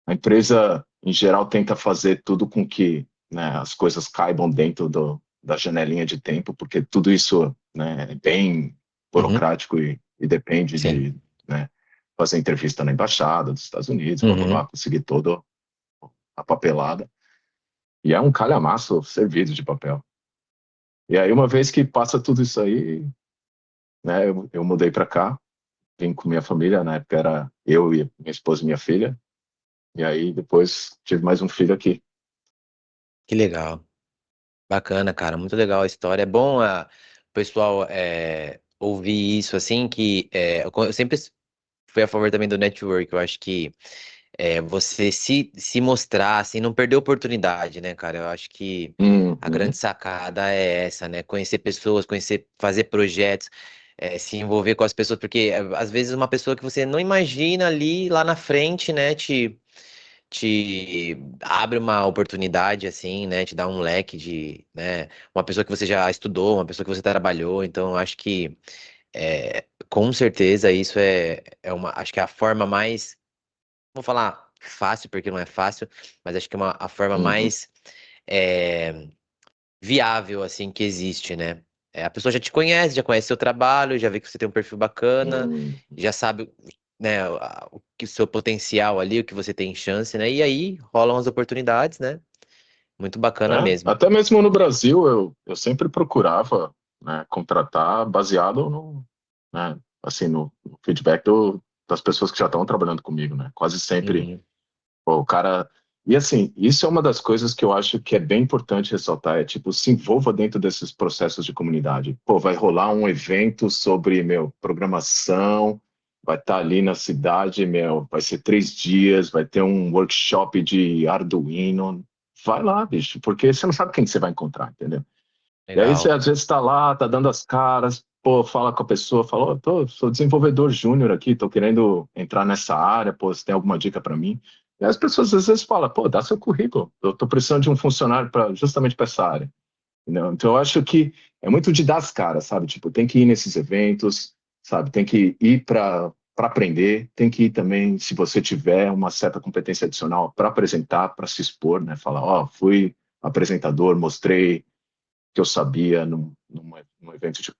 S2: A empresa, em geral, tenta fazer tudo com que, né, as coisas caibam dentro da janelinha de tempo, porque tudo isso, né, é bem
S1: Uhum.
S2: burocrático e depende
S1: Sim.
S2: de, né, fazer entrevista na embaixada dos Estados Unidos, blá, blá,
S1: Uhum.
S2: blá, conseguir toda a papelada. E é um calhamaço servido de papel. E aí, uma vez que passa tudo isso aí, né, eu mudei para cá, vim com minha família, na época era eu e minha esposa e minha filha, e aí depois tive mais um filho aqui.
S1: Que legal. Bacana, cara. Muito legal a história. É bom o pessoal ouvir isso, assim, que eu sempre fui a favor também do network. Eu acho que você se mostrar, assim, não perder oportunidade, né, cara? Eu acho que a grande
S2: Uhum.
S1: sacada é essa, né? Conhecer pessoas, conhecer, fazer projetos, se envolver com as pessoas, porque às vezes uma pessoa que você não imagina ali lá na frente, né, te abre uma oportunidade, assim, né? Te dá um leque de, né? Uma pessoa que você já estudou, uma pessoa que você trabalhou. Então, eu acho que, com certeza, isso acho que é a forma mais, vou falar fácil, porque não é fácil, mas acho que é a forma
S2: Uhum.
S1: mais é, viável, assim, que existe, né? A pessoa já te conhece, já conhece seu trabalho, já vê que você tem um perfil bacana,
S2: Uhum.
S1: já sabe, né, o que o seu potencial ali, o que você tem chance, né? E aí rolam as oportunidades, né? Muito bacana mesmo.
S2: Até mesmo no Brasil, eu sempre procurava, né, contratar baseado né, assim, no feedback das pessoas que já estão trabalhando comigo, né? Quase sempre,
S1: Uhum,
S2: pô, o cara. E assim, isso é uma das coisas que eu acho que é bem importante ressaltar, é tipo, se envolva dentro desses processos de comunidade. Pô, vai rolar um evento sobre, meu, programação, vai estar ali na cidade, meu, vai ser 3 dias, vai ter um workshop de Arduino. Vai lá, bicho, porque você não sabe quem você vai encontrar, entendeu? E aí você
S1: legal.
S2: às vezes está lá, tá dando as caras, pô, fala com a pessoa, fala, "Ô, sou desenvolvedor júnior aqui, tô querendo entrar nessa área, pô, você tem alguma dica para mim?" E as pessoas às vezes falam, pô, dá seu currículo, eu tô precisando de um funcionário para justamente para essa área. Entendeu? Então eu acho que é muito de dar as caras, sabe? Tipo, tem que ir nesses eventos, sabe? Tem que ir para aprender, tem que ir também, se você tiver uma certa competência adicional, para apresentar, para se expor, né? Falar, ó, fui apresentador, mostrei que eu sabia num evento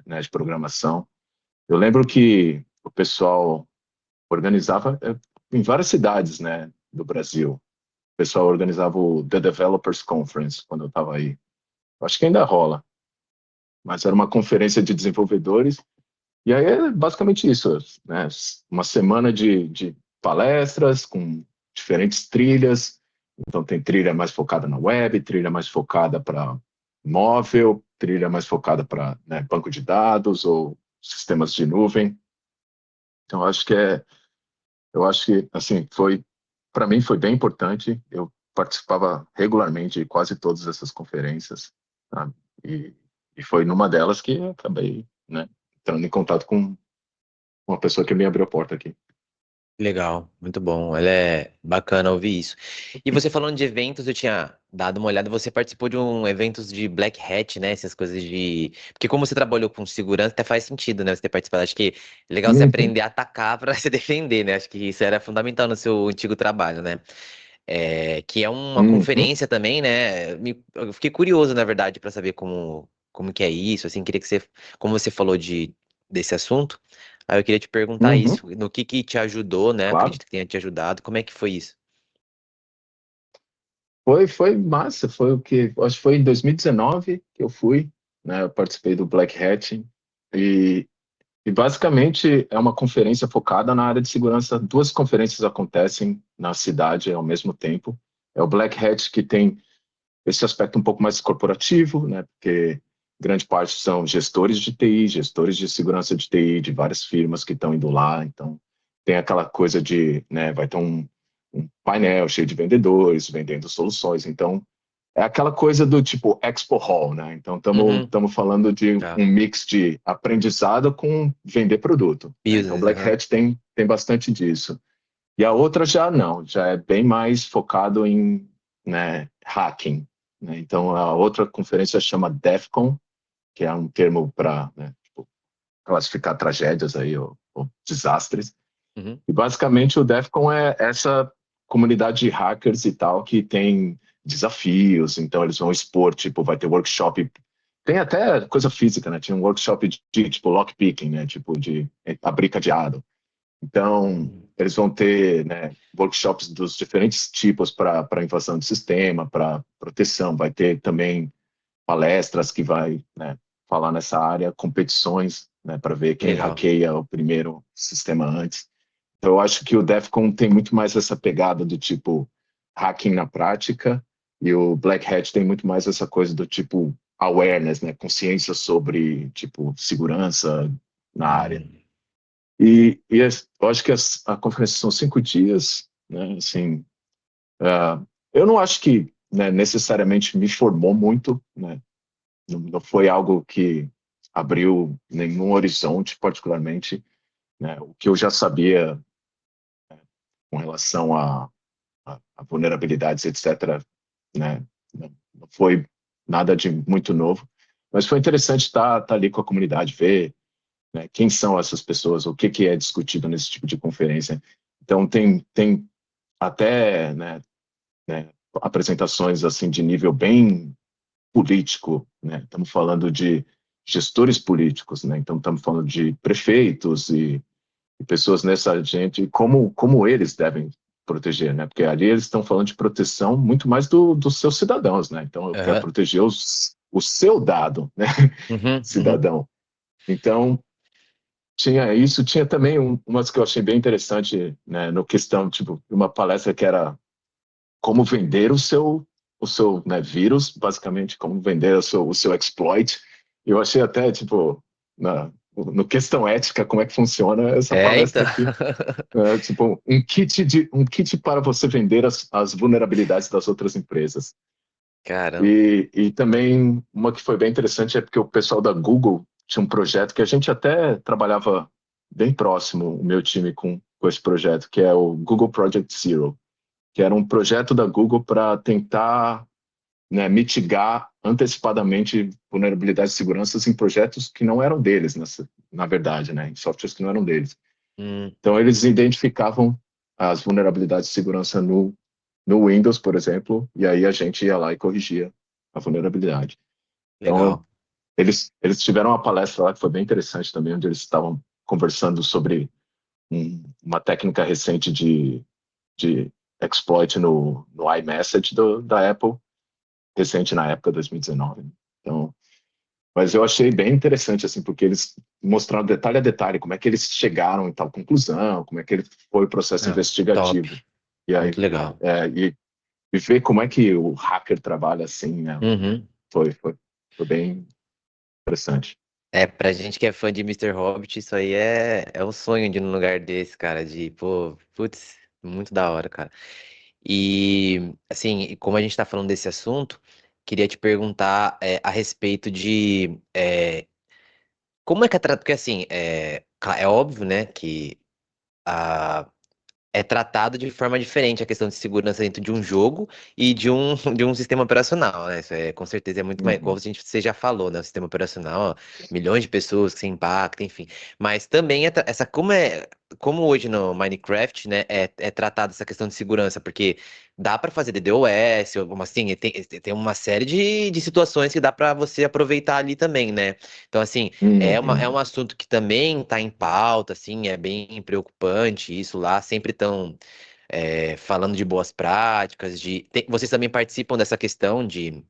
S2: né, de programação. Eu lembro que o pessoal organizava em várias cidades, né, do Brasil. O pessoal organizava o The Developers Conference quando eu estava aí. Eu acho que ainda rola, mas era uma conferência de desenvolvedores. E aí é basicamente isso, né? Uma semana de palestras com diferentes trilhas. Então tem trilha mais focada na web, trilha mais focada para móvel, trilha mais focada para, né, banco de dados ou sistemas de nuvem. Então eu acho que assim foi para mim foi bem importante. Eu participava regularmente de quase todas essas conferências, tá? E, e foi numa delas que eu acabei, né, entrando em contato com uma pessoa que me abriu a porta aqui.
S1: Legal, muito bom. Ela é bacana ouvir isso. E você falando de eventos, eu tinha dado uma olhada, você participou de um eventos de Black Hat, né? Essas coisas de. Porque como você trabalhou com segurança, até faz sentido, né? Você ter participado. Acho que é legal você
S2: Uhum,
S1: aprender a atacar para se defender, né? Acho que isso era fundamental no seu antigo trabalho, né? Que é uma
S2: uhum,
S1: conferência também, né? Eu fiquei curioso, na verdade, para saber como que é isso, assim, queria que você, como você falou desse assunto, aí eu queria te perguntar
S2: uhum,
S1: isso, no que te ajudou, né?
S2: claro.
S1: Acredito que tenha te ajudado, como é que foi isso?
S2: Foi massa, foi o que, acho que foi em 2019 que eu fui, né, eu participei do Black Hat e, e basicamente é uma conferência focada na área de segurança. Duas conferências acontecem na cidade ao mesmo tempo. É o Black Hat que tem esse aspecto um pouco mais corporativo, né, porque grande parte são gestores de TI, gestores de segurança de TI de várias firmas que estão indo lá, então tem aquela coisa de, né, vai ter um painel cheio de vendedores vendendo soluções, então é aquela coisa do tipo Expo Hall, né? Então
S1: Uhum,
S2: estamos falando de
S1: tá.
S2: um mix de aprendizado com vender produto, né? Então
S1: Business,
S2: Black
S1: aham.
S2: Hat tem bastante disso. E a outra já não, já é bem mais focado em, né, hacking, né? Então a outra conferência chama DEFCON, que é um termo para, né, tipo, classificar tragédias aí ou desastres.
S1: Uhum.
S2: E basicamente o DEFCON é essa comunidade de hackers e tal que tem desafios, então eles vão expor, tipo, vai ter workshop, tem até coisa física, né? Tinha um workshop de tipo lockpicking, né? Tipo de abrir cadeado. Então,
S1: Uhum.
S2: eles vão ter, né, workshops dos diferentes tipos para invasão de sistema, para proteção. Vai ter também palestras que vai, né, falar nessa área, competições, né, para ver quem
S1: Legal.
S2: hackeia o primeiro sistema antes. Então, eu acho que o DEFCON tem muito mais essa pegada do tipo hacking na prática e o Black Hat tem muito mais essa coisa do tipo awareness, né, consciência sobre tipo segurança na área.
S1: Hum.
S2: Eu acho que a conferência são 5 dias, né? Assim, eu não acho que, né, necessariamente me formou muito, né? Não foi algo que abriu nenhum horizonte particularmente, né? O que eu já sabia com relação a vulnerabilidades, etc., né? Não foi nada de muito novo, mas foi interessante estar ali com a comunidade, ver, né, quem são essas pessoas, o que é discutido nesse tipo de conferência. Então, tem até, né, apresentações assim de nível bem político, né? Estamos falando de gestores políticos, né? Então estamos falando de prefeitos e pessoas nessa gente e como eles devem proteger, né? Porque ali eles estão falando de proteção muito mais dos seus cidadãos, né? Então eu quero
S1: Aham.
S2: proteger o seu dado, né?
S1: Uhum, uhum.
S2: Cidadão. Então tinha isso, tinha também umas que eu achei bem interessante, né? No questão tipo uma palestra que era como vender o seu, né, vírus, basicamente, como vender o seu exploit. Eu achei até, tipo, no questão ética, como é que funciona essa
S1: Então.
S2: palestra aqui. Tipo, um kit para você vender as vulnerabilidades das outras empresas.
S1: Caramba.
S2: E também uma que foi bem interessante é porque o pessoal da Google tinha um projeto que a gente até trabalhava bem próximo, o meu time, com esse projeto, que é o Google Project Zero, que era um projeto da Google para tentar, né, mitigar antecipadamente vulnerabilidades de segurança em projetos que não eram deles, na verdade, né, em softwares que não eram deles.
S1: Hum,
S2: Então, eles identificavam as vulnerabilidades de segurança no Windows, por exemplo, e aí a gente ia lá e corrigia a vulnerabilidade. Então,
S1: legal.
S2: eles tiveram uma palestra lá que foi bem interessante também, onde eles estavam conversando sobre uma técnica recente de exploit no iMessage da Apple, recente na época, 2019. Né? Então, mas eu achei bem interessante, assim, porque eles mostraram detalhe a detalhe como é que eles chegaram em tal conclusão, como é que ele foi o processo
S1: Ah, top.
S2: investigativo. E aí,
S1: Muito legal.
S2: e ver como é que o hacker trabalha assim, né?
S1: Uhum.
S2: Foi bem interessante.
S1: Pra gente que é fã de Mister Hobbit, isso aí é um sonho de ir num lugar desse, cara, de, pô, putz, muito da hora, cara. E, assim, como a gente tá falando desse assunto, queria te perguntar a respeito de como é que porque assim, é óbvio, né, que é tratado de forma diferente a questão de segurança dentro de um jogo e de um sistema operacional, né? Isso é, com certeza é muito mais, como
S2: Uhum.
S1: você já falou, né? O sistema operacional, ó, milhões de pessoas que se impactam, enfim. Mas também essa, como hoje no Minecraft, né, é tratado essa questão de segurança, porque dá para fazer DDoS, ou assim, tem uma série de situações que dá para você aproveitar ali também, né? Então, assim, é um
S2: Uhum.
S1: assunto que também está em pauta, assim, é bem preocupante isso lá, sempre estão falando de boas práticas, vocês também participam dessa questão de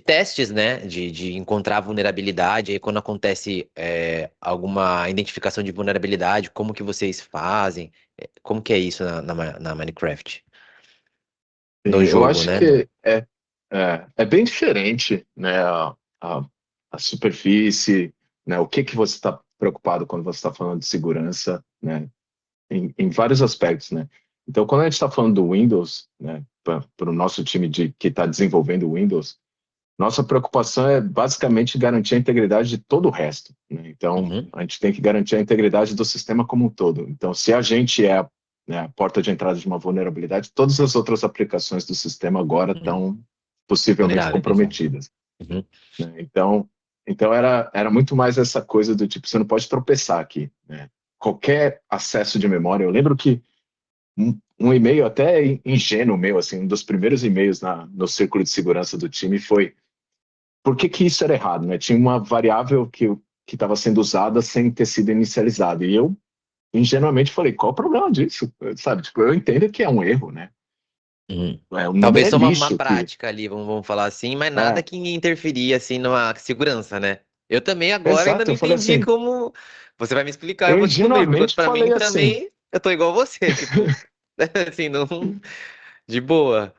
S1: testes, né? De encontrar vulnerabilidade, aí quando acontece alguma identificação de vulnerabilidade, como que vocês fazem? Como que é isso na Minecraft? No
S2: Eu
S1: jogo,
S2: acho
S1: né?
S2: que é bem diferente, né? A, a superfície, né? O que que você está preocupado quando você está falando de segurança, né? Em vários aspectos, né? Então, quando a gente está falando do Windows, né? Para o nosso time que está desenvolvendo o Windows, nossa preocupação é basicamente garantir a integridade de todo o resto, né? Então,
S1: Uhum,
S2: a gente tem que garantir a integridade do sistema como um todo. Então, se a gente né, a porta de entrada de uma vulnerabilidade, todas as outras aplicações do sistema agora
S1: uhum.
S2: estão possivelmente
S1: Vulneráveis, né?
S2: comprometidas,
S1: Uhum,
S2: né? Então era muito mais essa coisa do tipo, você não pode tropeçar aqui, né? Qualquer acesso de memória, eu lembro que um e-mail até ingênuo meu, assim, um dos primeiros e-mails no círculo de segurança do time foi por que que isso era errado, né? Tinha uma variável que estava sendo usada sem ter sido inicializada. E eu, ingenuamente, falei, qual o problema disso? Sabe, tipo, eu entendo que é um erro, né?
S1: uhum.
S2: O número
S1: Talvez
S2: é
S1: só uma
S2: lixo que...
S1: prática ali, vamos falar assim, mas nada
S2: É,
S1: que interferia assim numa segurança, né? Eu também agora ainda
S2: exato,
S1: não
S2: eu falei
S1: entendi
S2: assim,
S1: como. Você vai me explicar, eu
S2: eu
S1: vou descobrir, porque
S2: ingenuamente
S1: pra mim
S2: falei assim,
S1: também eu tô igual você, tipo, assim, não, de boa.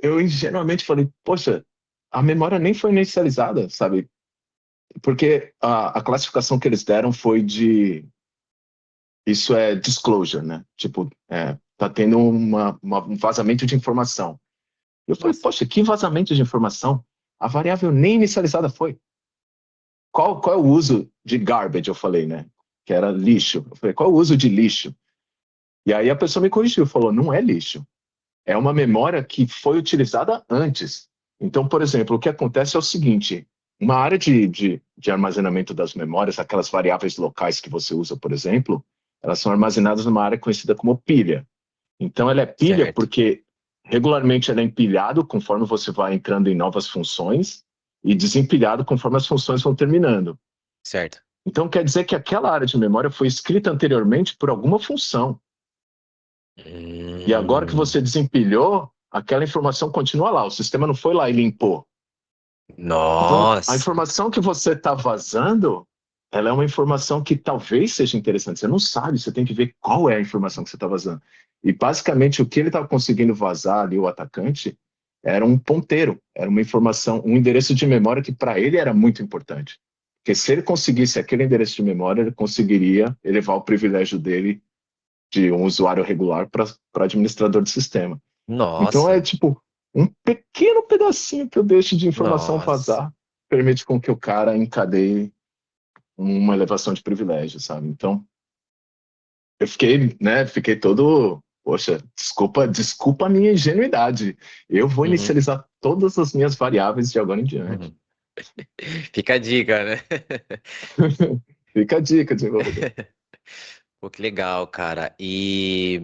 S2: eu ingenuamente falei, poxa, a memória nem foi inicializada, sabe? Porque a classificação que eles deram foi de... Isso é disclosure, né? Tipo, tá tendo um vazamento de informação. Eu falei,
S1: Nossa.
S2: poxa, que vazamento de informação? A variável nem inicializada foi. Qual é o uso de garbage? Eu falei, né? Que era lixo. Eu falei, qual é o uso de lixo? E aí a pessoa me corrigiu, falou, não é lixo. É uma memória que foi utilizada antes. Então, por exemplo, o que acontece é o seguinte: uma área de armazenamento das memórias, aquelas variáveis locais que você usa, por exemplo, elas são armazenadas numa área conhecida como pilha. Então, ela é pilha
S1: Certo,
S2: porque regularmente ela é empilhado conforme você vai entrando em novas funções e desempilhado conforme as funções vão terminando.
S1: certo.
S2: Então, quer dizer que aquela área de memória foi escrita anteriormente por alguma função. E agora que
S1: Hum,
S2: você desempilhou, aquela informação continua lá. O sistema não foi lá e limpou. Então, a
S1: nossa.
S2: informação que você está vazando, ela é uma informação que talvez seja interessante. Você não sabe, você tem que ver qual é a informação que você está vazando. E basicamente o que ele estava conseguindo vazar ali, o atacante, era um ponteiro, era uma informação, um endereço de memória que para ele era muito importante. Porque se ele conseguisse aquele endereço de memória, ele conseguiria elevar o privilégio dele de um usuário regular para administrador de sistema. Então é
S1: Nossa.
S2: tipo um pequeno pedacinho que eu deixo de informação
S1: Nossa.
S2: vazar permite com que o cara encadeie uma elevação de privilégio, sabe? Então eu fiquei, né, fiquei todo, poxa, desculpa a minha ingenuidade. Eu vou
S1: Uhum,
S2: inicializar todas as minhas variáveis de agora em diante.
S1: uhum. Fica a dica, né?
S2: Fica a dica, desenvolvedor.
S1: Pô, que legal, cara. E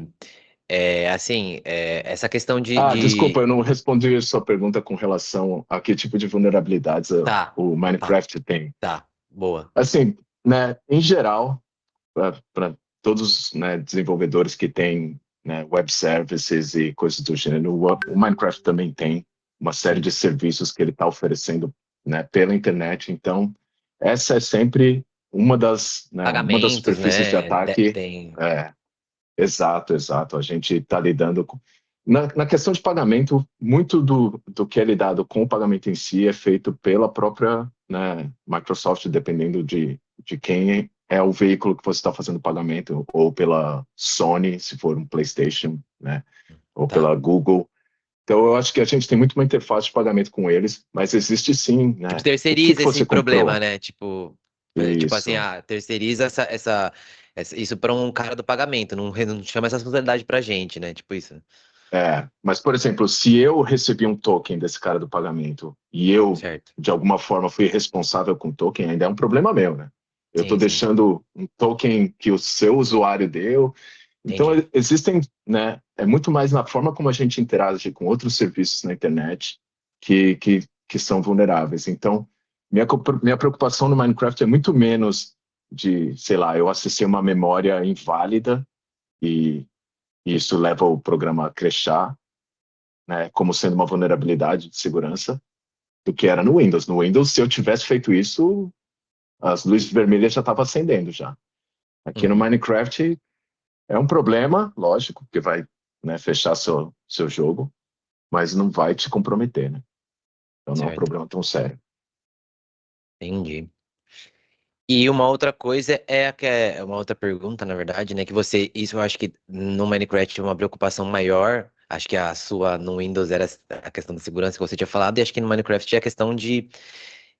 S1: assim, essa questão
S2: Ah, desculpa, eu não respondi a sua pergunta com relação a que tipo de vulnerabilidades
S1: Tá,
S2: o
S1: tá,
S2: Minecraft tem.
S1: tá. Boa.
S2: Assim, né, em geral, para todos, né, desenvolvedores que têm, né, web services e coisas do gênero, o Minecraft também tem uma série de
S1: Sim.
S2: serviços que ele está oferecendo, né, pela internet. Então, essa é sempre uma das
S1: Pagamentos,
S2: superfícies de
S1: né?
S2: ataque.
S1: Tem.
S2: É, exato, exato. A gente está lidando com... Na questão de pagamento, muito do que é lidado com o pagamento em si é feito pela própria, né, Microsoft, dependendo de quem é o veículo que você está fazendo o pagamento, ou pela Sony, se for um PlayStation, né, ou
S1: Tá.
S2: pela Google. Então, eu acho que a gente tem muito uma interface de pagamento com eles, mas existe sim,
S1: Tipo,
S2: né? O que
S1: terceiriza
S2: que
S1: esse
S2: você
S1: problema,
S2: comprou?
S1: né? Tipo assim,
S2: Isso.
S1: terceiriza essa. Isso para um cara do pagamento, não chama essa responsabilidade pra gente, né? Tipo isso.
S2: Mas, por exemplo, se eu recebi um token desse cara do pagamento e eu,
S1: Certo.
S2: de alguma forma, fui responsável com o token, ainda é um problema meu, né? Eu estou
S1: Sim, sim.
S2: deixando um token que o seu usuário deu. Então,
S1: Entendi.
S2: existem, né? É muito mais na forma como a gente interage com outros serviços na internet que são vulneráveis. Então, minha preocupação no Minecraft é muito menos de, sei lá, eu acessei uma memória inválida e isso leva o programa a crashar, né, como sendo uma vulnerabilidade de segurança, do que era no Windows. No Windows, se eu tivesse feito isso, as luzes vermelhas já estavam acendendo já. Aqui no
S1: Uhum.
S2: Minecraft é um problema, lógico, porque vai, né, fechar seu jogo, mas não vai te comprometer, né? Então não é um
S1: Certo.
S2: problema tão sério.
S1: Entendi. E uma outra coisa é uma outra pergunta, na verdade, né? Que você, isso eu acho que no Minecraft é uma preocupação maior. Acho que a sua no Windows era a questão da segurança que você tinha falado, e acho que no Minecraft é a questão de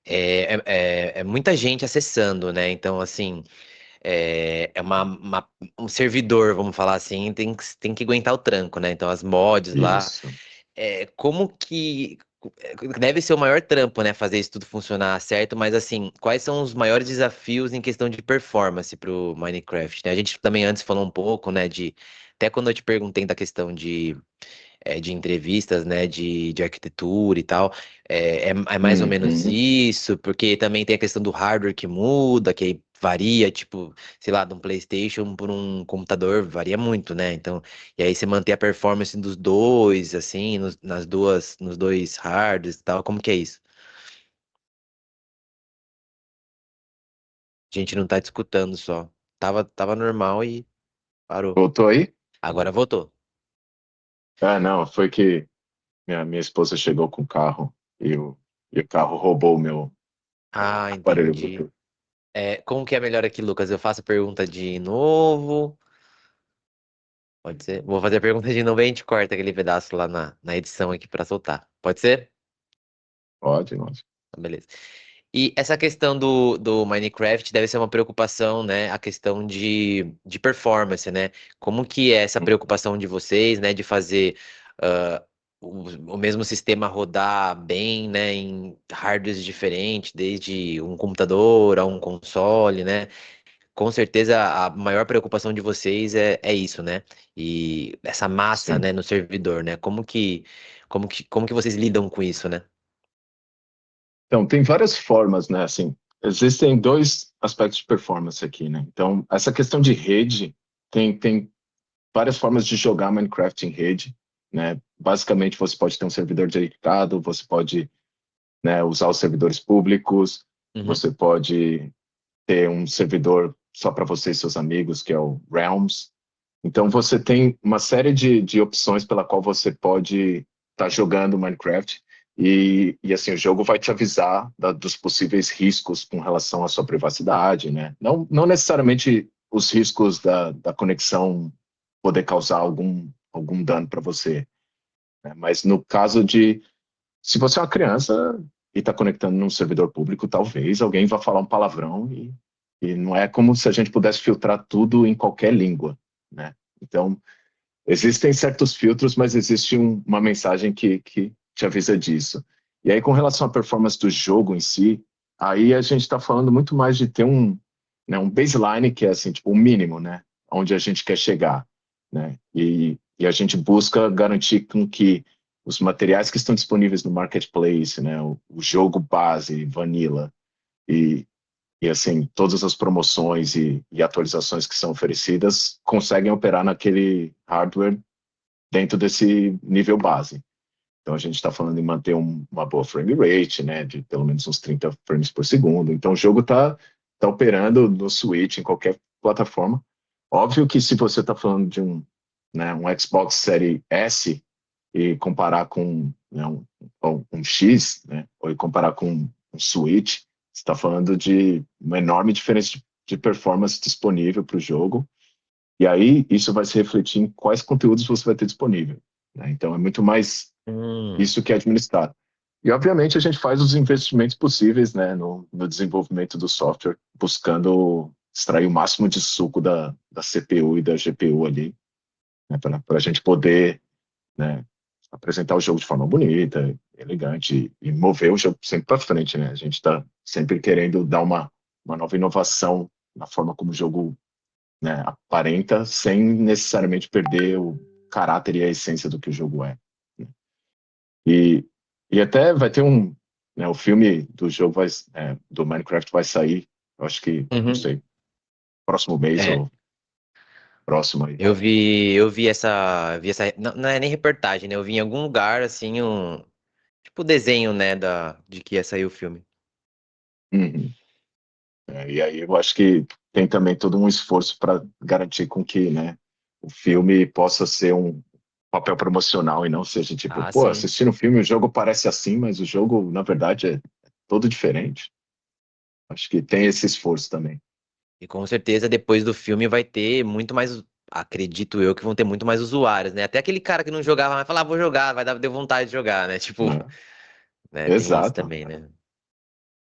S1: é muita gente acessando, né? Então, assim, um servidor, vamos falar assim, tem que aguentar o tranco, né? Então, as mods lá.
S2: Isso.
S1: Como que deve ser o maior trampo, né, fazer isso tudo funcionar certo, mas assim, quais são os maiores desafios em questão de performance para o Minecraft, né? A gente também antes falou um pouco, né, de até quando eu te perguntei da questão de entrevistas, né, de arquitetura e tal, é mais ou menos
S2: Uhum.
S1: isso, porque também tem a questão do hardware que muda, que aí varia, tipo, sei lá, de um PlayStation por um computador, varia muito, né? Então, e aí você manter a performance dos dois, assim, nos dois hardwares e tal, como que é isso? A gente não tá te escutando só. Tava normal e parou.
S2: Voltou aí?
S1: Agora voltou.
S2: Não, foi que minha esposa chegou com o carro e o carro roubou o meu
S1: Ah,
S2: aparelho
S1: entendi.
S2: Bluetooth.
S1: Como que é melhor aqui, Lucas? Eu faço a pergunta de novo. Pode ser? Vou fazer a pergunta de novo e a gente corta aquele pedaço lá na edição aqui pra soltar. Pode ser?
S2: Pode, pode.
S1: Tá, beleza. E essa questão do Minecraft deve ser uma preocupação, né? A questão de performance, né? Como que é essa preocupação de vocês, né? De fazer ah, o mesmo sistema rodar bem, né? Em hardwares diferentes, desde um computador a um console, né? Com certeza a maior preocupação de vocês é isso, né? E essa massa,
S2: Sim.
S1: né, no servidor, né? Como que vocês lidam com isso, né?
S2: Então, tem várias formas, né? Assim, existem dois aspectos de performance aqui, né? Então, essa questão de rede tem várias formas de jogar Minecraft em rede, né? Basicamente, você pode ter um servidor dedicado, você pode, né, usar os servidores públicos,
S1: Uhum,
S2: você pode ter um servidor só para você e seus amigos, que é o Realms. Então, você tem uma série de opções pela qual você pode estar jogando Minecraft e assim, o jogo vai te avisar dos possíveis riscos com relação à sua privacidade, né? Não necessariamente os riscos da conexão poder causar algum dano para você, né? Mas no caso de, se você é uma criança e está conectando num servidor público, talvez alguém vá falar um palavrão e não é como se a gente pudesse filtrar tudo em qualquer língua, né? Então, existem certos filtros, mas existe uma mensagem que te avisa disso. E aí, com relação à performance do jogo em si, aí a gente está falando muito mais de ter um baseline que é assim, tipo, o mínimo, né? Onde a gente quer chegar, né? E a gente busca garantir com que os materiais que estão disponíveis no marketplace, né? O jogo base, vanilla, e, e assim, todas as promoções e atualizações que são oferecidas conseguem operar naquele hardware dentro desse nível base. Então a gente está falando em manter uma boa frame rate, né, de pelo menos uns 30 frames por segundo. Então o jogo tá operando no Switch, em qualquer plataforma. Óbvio que se você está falando de um Xbox Série S e comparar com, né, um X, né, ou comparar com um Switch, você está falando de uma enorme diferença de performance disponível para o jogo. E aí isso vai se refletir em quais conteúdos você vai ter disponível, né? Então é muito mais
S1: Hum,
S2: isso que é administrado. E obviamente a gente faz os investimentos possíveis, né, no desenvolvimento do software, buscando extrair o máximo de suco da CPU e da GPU ali, né, para a gente poder, né, apresentar o jogo de forma bonita, elegante e mover o jogo sempre para frente, né? A gente está sempre querendo dar uma nova inovação na forma como o jogo, né, aparenta, sem necessariamente perder o caráter e a essência do que o jogo é. Né? E, e até vai ter né, o filme do jogo do Minecraft vai sair, eu acho que, não
S1: Uhum.
S2: sei, próximo mês
S1: É,
S2: ou próximo aí.
S1: eu vi essa, não, não é nem reportagem, né? Eu vi em algum lugar, assim, tipo desenho, né, de que ia sair o filme.
S2: Uhum. E aí eu acho que tem também todo um esforço para garantir com que, né, o filme possa ser um papel promocional e não seja tipo,
S1: Ah,
S2: pô,
S1: sim.
S2: assistindo o filme o jogo parece assim, mas o jogo, na verdade, é todo diferente. Acho que tem esse esforço também.
S1: E com certeza depois do filme vai ter muito mais, acredito eu, que vão ter muito mais usuários, né? Até aquele cara que não jogava vai falar, ah, vou jogar, vai dar deu vontade de jogar, né? Tipo,
S2: Né?
S1: né, tem isso
S2: Exato.
S1: também, né?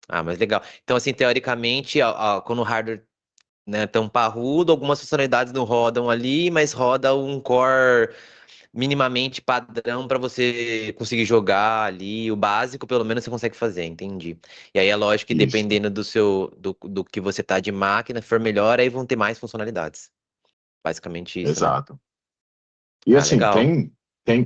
S1: Ah, mas legal. Então, assim, teoricamente, quando o hardware, né, tão parrudo, algumas funcionalidades não rodam ali, mas roda um core minimamente padrão para você conseguir jogar ali, o básico pelo menos você consegue fazer, entendi. E aí é lógico que
S2: Isso.
S1: dependendo do que você tá de máquina, for melhor, aí vão ter mais funcionalidades. Basicamente isso, né?
S2: Exato. E
S1: Ah,
S2: assim,
S1: legal.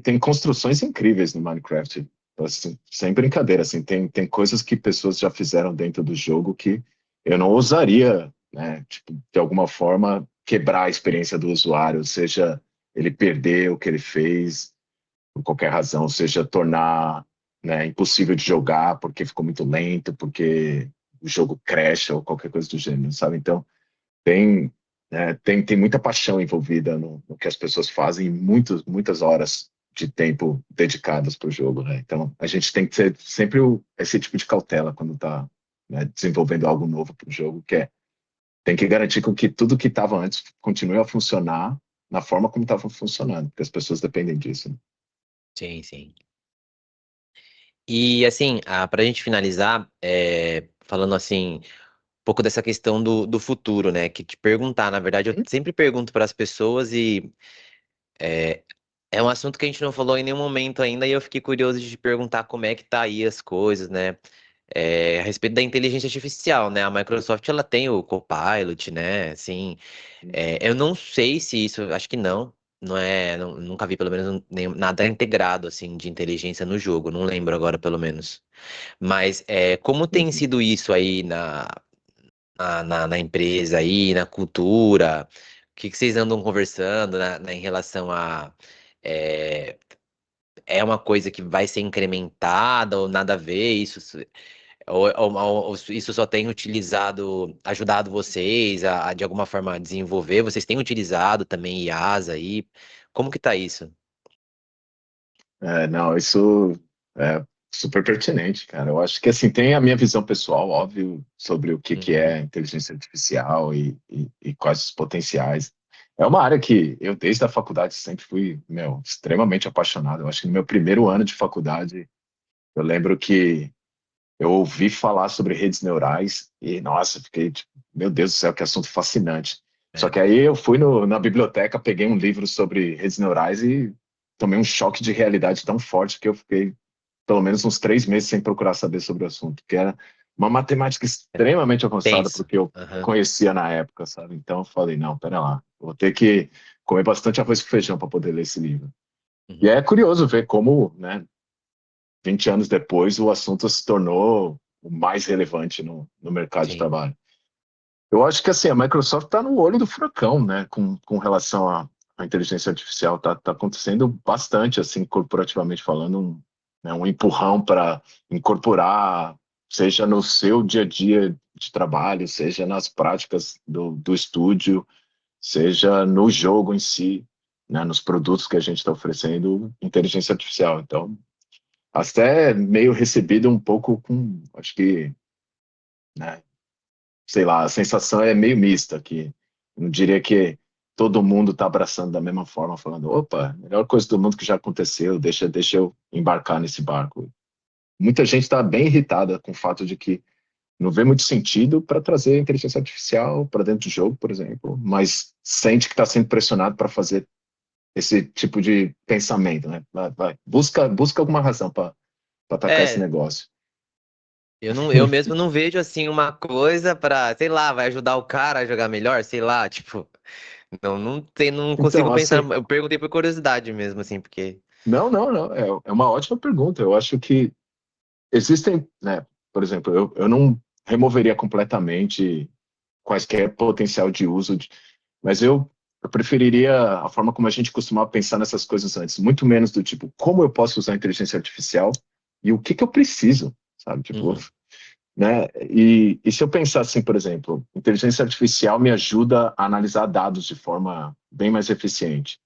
S2: tem construções incríveis no Minecraft. Assim, sem brincadeira, assim, tem coisas que pessoas já fizeram dentro do jogo que eu não ousaria, né, tipo, de alguma forma quebrar a experiência do usuário, seja ele perder o que ele fez por qualquer razão, seja tornar, né, impossível de jogar porque ficou muito lento, porque o jogo crasha ou qualquer coisa do gênero, sabe? Então, tem, tem muita paixão envolvida no que as pessoas fazem, e muitas horas de tempo dedicadas para o jogo, né? Então, a gente tem que ter sempre esse tipo de cautela quando está, né, desenvolvendo algo novo para o jogo, que é tem que garantir com que tudo que estava antes continue a funcionar na forma como estava funcionando, porque as pessoas dependem disso. Né?
S1: Sim, sim. E assim, pra gente finalizar, falando assim, um pouco dessa questão do futuro, né? Que te perguntar, na verdade, eu sempre pergunto para as pessoas e é um assunto que a gente não falou em nenhum momento ainda e eu fiquei curioso de te perguntar como é que tá aí as coisas, né? A respeito da inteligência artificial, né? A Microsoft ela tem o Copilot, né? Assim, eu não sei se isso, acho que não. Não é, nunca vi pelo menos nada integrado assim de inteligência no jogo, não lembro agora pelo menos. Mas como tem
S2: Uhum.
S1: sido isso aí na empresa aí, na cultura? O que vocês andam conversando em relação a é, é uma coisa que vai ser incrementada ou nada a ver? Ou isso só tem ajudado vocês a, de alguma forma desenvolver? Vocês têm utilizado também IAs aí? Como que tá isso?
S2: Não, isso é super pertinente, cara. Eu acho que assim tem a minha visão pessoal, óbvio, sobre o que
S1: Uhum.
S2: é inteligência artificial e quais os potenciais. É uma área que eu, desde a faculdade, sempre fui, meu, extremamente apaixonado. Eu acho que no meu primeiro ano de faculdade, eu lembro que eu ouvi falar sobre redes neurais e, nossa, fiquei tipo, meu Deus do céu, que assunto fascinante. Só
S1: É,
S2: que aí eu fui na biblioteca, peguei um livro sobre redes neurais e tomei um choque de realidade tão forte que eu fiquei pelo menos uns 3 meses sem procurar saber sobre o assunto, que era uma matemática
S1: é
S2: extremamente avançada para o
S1: tenso.
S2: que eu
S1: Aham.
S2: conhecia na época, sabe? Então eu falei, não, pera lá, vou ter que comer bastante arroz com feijão para poder ler esse livro. E
S1: Uhum.
S2: é curioso ver como, né, 20 anos depois, o assunto se tornou o mais relevante no mercado de
S1: Sim,
S2: trabalho. Eu acho que assim, a Microsoft está no olho do furacão, né, com relação à inteligência artificial. Tá acontecendo bastante, assim, corporativamente falando, né, um empurrão para incorporar, seja no seu dia a dia de trabalho, seja nas práticas do estúdio, seja no jogo em si, né, nos produtos que a gente está oferecendo, inteligência artificial. Então, até meio recebido um pouco com, acho que, né, sei lá, a sensação é meio mista, que eu não diria que todo mundo está abraçando da mesma forma, falando, opa, melhor coisa do mundo que já aconteceu, deixa eu embarcar nesse barco. Muita gente está bem irritada com o fato de que não vê muito sentido para trazer inteligência artificial para dentro do jogo, por exemplo, mas sente que está sendo pressionado para fazer esse tipo de pensamento, né? Busca alguma razão para atacar esse
S1: É,
S2: negócio.
S1: eu mesmo não vejo assim uma coisa pra, sei lá, vai ajudar o cara a jogar melhor, sei lá, tipo, não consigo
S2: Então,
S1: pensar.
S2: assim,
S1: Eu perguntei por curiosidade mesmo, assim, porque.
S2: não, é uma ótima pergunta. Eu acho que existem, né? Por exemplo, eu não removeria completamente quaisquer potencial de uso, mas eu preferiria a forma como a gente costumava pensar nessas coisas antes, muito menos do tipo, como eu posso usar a inteligência artificial e o que que eu preciso, sabe? Tipo,
S1: Uhum,
S2: né? E se eu pensar assim, por exemplo, inteligência artificial me ajuda a analisar dados de forma bem mais eficiente.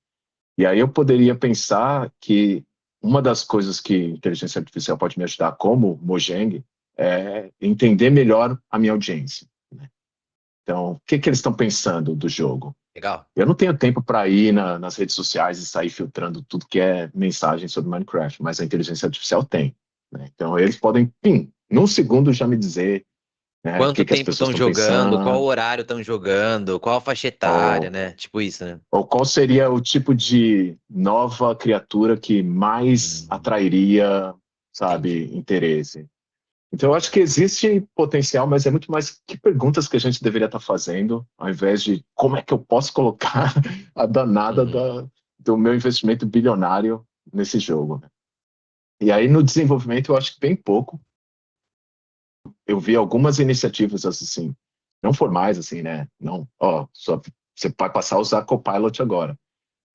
S2: E aí eu poderia pensar que uma das coisas que inteligência artificial pode me ajudar como Mojang é entender melhor a minha audiência. Então, o que que eles estão pensando do jogo?
S1: legal.
S2: Eu não tenho tempo para ir nas redes sociais e sair filtrando tudo que é mensagem sobre Minecraft, mas a inteligência artificial tem, né? Então, eles podem, pim, num segundo já me dizer, né, o
S1: Quanto
S2: que que as
S1: tempo
S2: pessoas
S1: estão
S2: estão
S1: jogando? Qual
S2: pensando,
S1: horário estão jogando? Qual a faixa etária,
S2: ou,
S1: né? Tipo isso, né?
S2: ou qual seria o tipo de nova criatura que mais atrairia,
S1: Entendi.
S2: sabe, interesse. Então, eu acho que existe potencial, mas é muito mais que perguntas que a gente deveria estar fazendo, ao invés de como é que eu posso colocar a danada
S1: Uhum.
S2: do meu investimento bilionário nesse jogo, né? E aí, no desenvolvimento, eu acho que bem pouco. Eu vi algumas iniciativas, assim, não formais, assim, né? Não, ó, só, você vai passar a usar Copilot agora.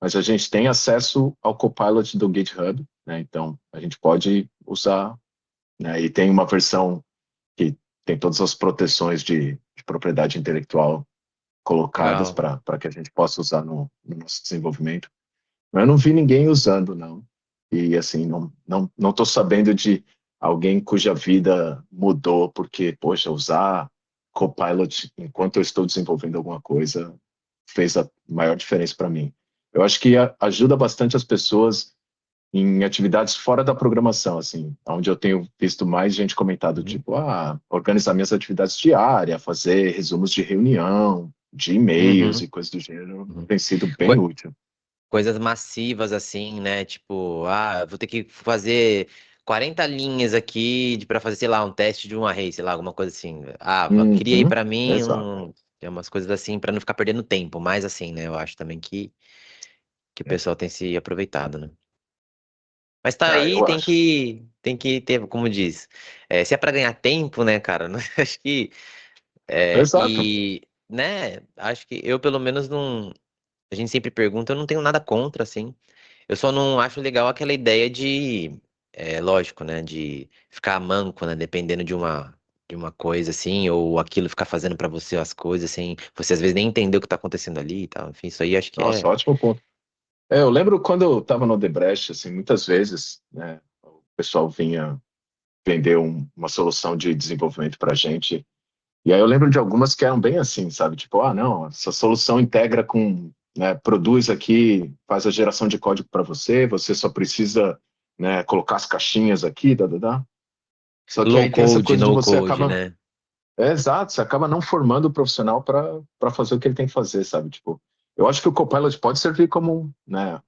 S2: Mas a gente tem acesso ao Copilot do GitHub, né? Então, a gente pode usar, né? E tem uma versão que tem todas as proteções de propriedade intelectual colocadas
S1: Legal.
S2: para que a gente possa usar no nosso desenvolvimento. Mas eu não vi ninguém usando, não. E assim, não estou sabendo de alguém cuja vida mudou porque, poxa, usar Copilot enquanto eu estou desenvolvendo alguma coisa fez a maior diferença para mim. Eu acho que ajuda bastante as pessoas em atividades fora da programação, assim, onde eu tenho visto mais gente comentado,
S1: Uhum.
S2: tipo, organizar minhas atividades diárias, fazer resumos de reunião, de e-mails
S1: Uhum.
S2: e coisas do gênero,
S1: Uhum.
S2: tem sido bem
S1: Co-
S2: útil.
S1: Coisas massivas assim, né? Tipo, vou ter que fazer 40 linhas aqui para fazer, sei lá, um teste de um array, sei lá, alguma coisa assim. Cria aí
S2: Uhum,
S1: para mim
S2: exato.
S1: tem umas coisas assim para não ficar perdendo tempo, mas assim, né? Eu acho também que o
S2: É,
S1: pessoal tem se aproveitado, né? Mas tá aí,
S2: eu acho.
S1: tem que ter, como diz, se é para ganhar tempo, né, cara? Acho que
S2: Exato.
S1: né? Acho que eu pelo menos não. A gente sempre pergunta, eu não tenho nada contra, assim. Eu só não acho legal aquela ideia de, lógico, né, de ficar manco, né, dependendo de uma coisa assim, ou aquilo ficar fazendo pra você as coisas assim, você às vezes nem entender o que tá acontecendo ali e tal. Enfim, isso aí acho que
S2: Nossa, ótimo ponto. Eu lembro quando eu estava no Odebrecht, assim, muitas vezes, né, o pessoal vinha vender uma solução de desenvolvimento para a gente. E aí eu lembro de algumas que eram bem assim, sabe? Tipo, não, essa solução integra com, né, produz aqui, faz a geração de código para você, você só precisa, né, colocar as caixinhas aqui, dá. Só que
S1: low
S2: aí tem essa
S1: code,
S2: coisa de
S1: no
S2: você
S1: code,
S2: acaba,
S1: né?
S2: exato, você acaba não formando o profissional para fazer o que ele tem que fazer, sabe? Tipo, eu acho que o Copilot pode servir como, né,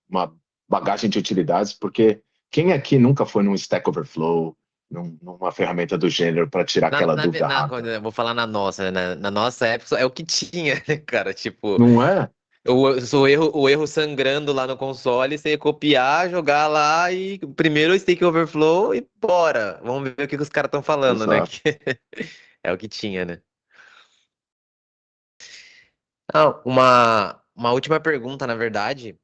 S2: uma bagagem de utilidades, porque quem aqui nunca foi num Stack Overflow, numa ferramenta do gênero para tirar aquela dúvida rápida?
S1: Vou falar na nossa, né? Na nossa época é o que tinha, né, cara? Tipo,
S2: Não é?
S1: o erro sangrando lá no console, você ia copiar, jogar lá e primeiro o Stack Overflow e bora. Vamos ver o que que os caras estão falando, né?
S2: Exato.
S1: É o que tinha, né? Uma última pergunta, na verdade.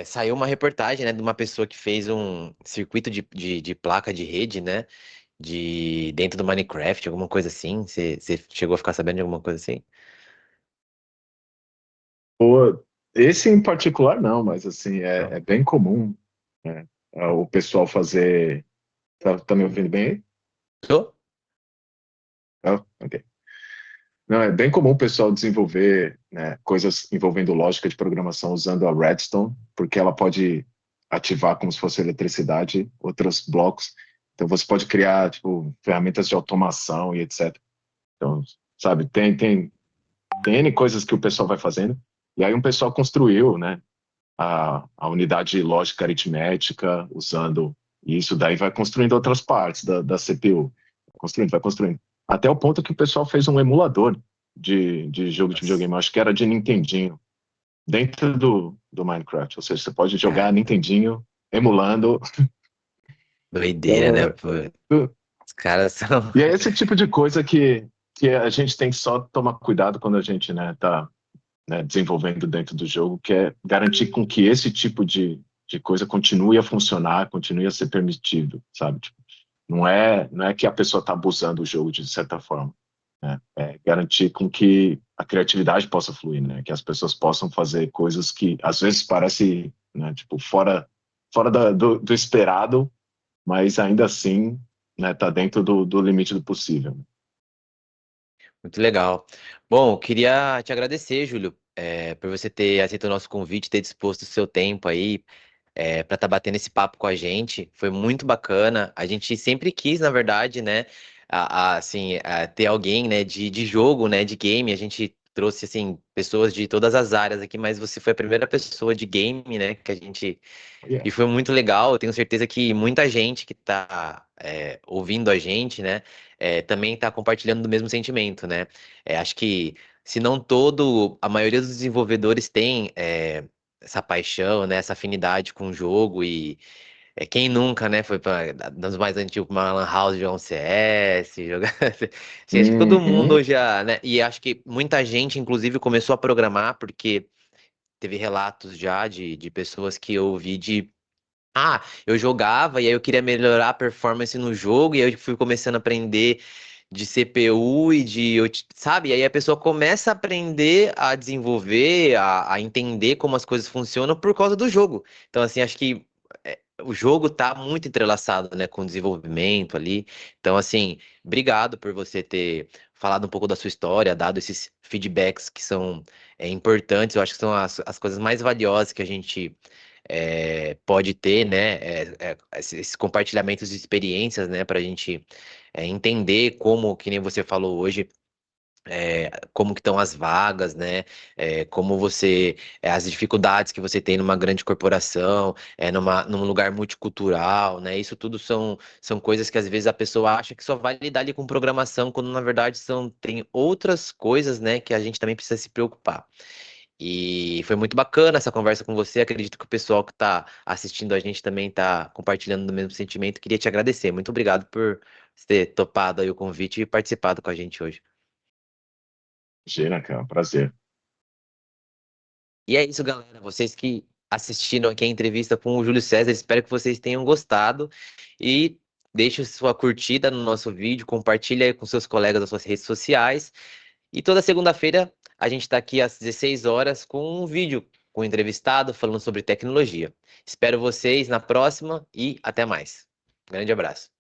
S1: Saiu uma reportagem, né, de uma pessoa que fez um circuito de placa de rede, né? Dentro do Minecraft, alguma coisa assim. Você chegou a ficar sabendo de alguma coisa assim?
S2: Pô, esse em particular não, mas assim, é
S1: Não.
S2: bem comum, né, o pessoal fazer. Tá me ouvindo bem aí?
S1: Tô?
S2: Ok. Não, é bem comum o pessoal desenvolver, né, coisas envolvendo lógica de programação usando a Redstone, porque ela pode ativar como se fosse eletricidade outros blocos. Então você pode criar, tipo, ferramentas de automação e etc. Então, sabe, tem N coisas que o pessoal vai fazendo. E aí um pessoal construiu, né, a unidade de lógica aritmética usando isso, daí vai construindo outras partes da CPU. Vai construindo. Até o ponto que o pessoal fez um emulador de jogo de
S1: Nossa,
S2: videogame, eu acho que era de Nintendinho, dentro do Minecraft. Ou seja, você pode jogar
S1: cara,
S2: Nintendinho emulando.
S1: doideira, né?
S2: Então,
S1: Pô, os caras são.
S2: e é esse tipo de coisa que a gente tem que só tomar cuidado quando a gente, né, tá, né, desenvolvendo dentro do jogo, que é garantir com que esse tipo de coisa continue a funcionar, continue a ser permitido, sabe? Tipo, não é que a pessoa está abusando do jogo de certa forma, né? É garantir com que a criatividade possa fluir, né? Que as pessoas possam fazer coisas que às vezes parece, né, tipo, fora do esperado, mas ainda assim, né, tá dentro do limite do possível.
S1: Muito legal. Bom, eu queria te agradecer, Júlio, por você ter aceito o nosso convite, ter disposto o seu tempo aí, para estar batendo esse papo com a gente. Foi muito bacana. A gente sempre quis, na verdade, né, assim, ter alguém, né, de jogo, né, de game. A gente trouxe, assim, pessoas de todas as áreas aqui, mas você foi a primeira pessoa de game, né, que a gente.
S2: Yeah.
S1: E foi muito legal. Eu tenho certeza que muita gente que está ouvindo a gente, né, também está compartilhando do mesmo sentimento, né? Acho que, se não todo, a maioria dos desenvolvedores tem essa paixão, né, essa afinidade com o jogo e quem nunca, né, foi para dos mais antigos, pra uma Lan House jogar um CS, jogar. Assim, acho que todo
S2: Uhum.
S1: mundo já, né? E acho que muita gente, inclusive, começou a programar porque teve relatos já de pessoas que eu ouvi de eu jogava e aí eu queria melhorar a performance no jogo e aí eu fui começando a aprender de CPU e sabe? E aí a pessoa começa a aprender a desenvolver, a entender como as coisas funcionam por causa do jogo. Então, assim, acho que o jogo tá muito entrelaçado, né, com o desenvolvimento ali. Então, assim, obrigado por você ter falado um pouco da sua história, dado esses feedbacks que são importantes. Eu acho que são as coisas mais valiosas que a gente pode ter, né, esses compartilhamentos de experiências, né, para a gente entender como, que nem você falou hoje, como que estão as vagas, né, como as dificuldades que você tem numa grande corporação, num lugar multicultural, né, isso tudo são coisas que às vezes a pessoa acha que só vai lidar ali com programação, quando na verdade tem outras coisas, né, que a gente também precisa se preocupar. E foi muito bacana essa conversa com você. Acredito que o pessoal que está assistindo a gente também está compartilhando do mesmo sentimento. Queria te agradecer. Muito obrigado por ter topado aí o convite e participado com a gente hoje.
S2: Imagina, cara, prazer.
S1: E é isso, galera. Vocês que assistiram aqui a entrevista com o Júlio César, espero que vocês tenham gostado. E deixe sua curtida no nosso vídeo, compartilhe aí com seus colegas das suas redes sociais. E toda segunda-feira a gente está aqui às 16 horas com um vídeo com um entrevistado falando sobre tecnologia. Espero vocês na próxima e até mais. Grande abraço.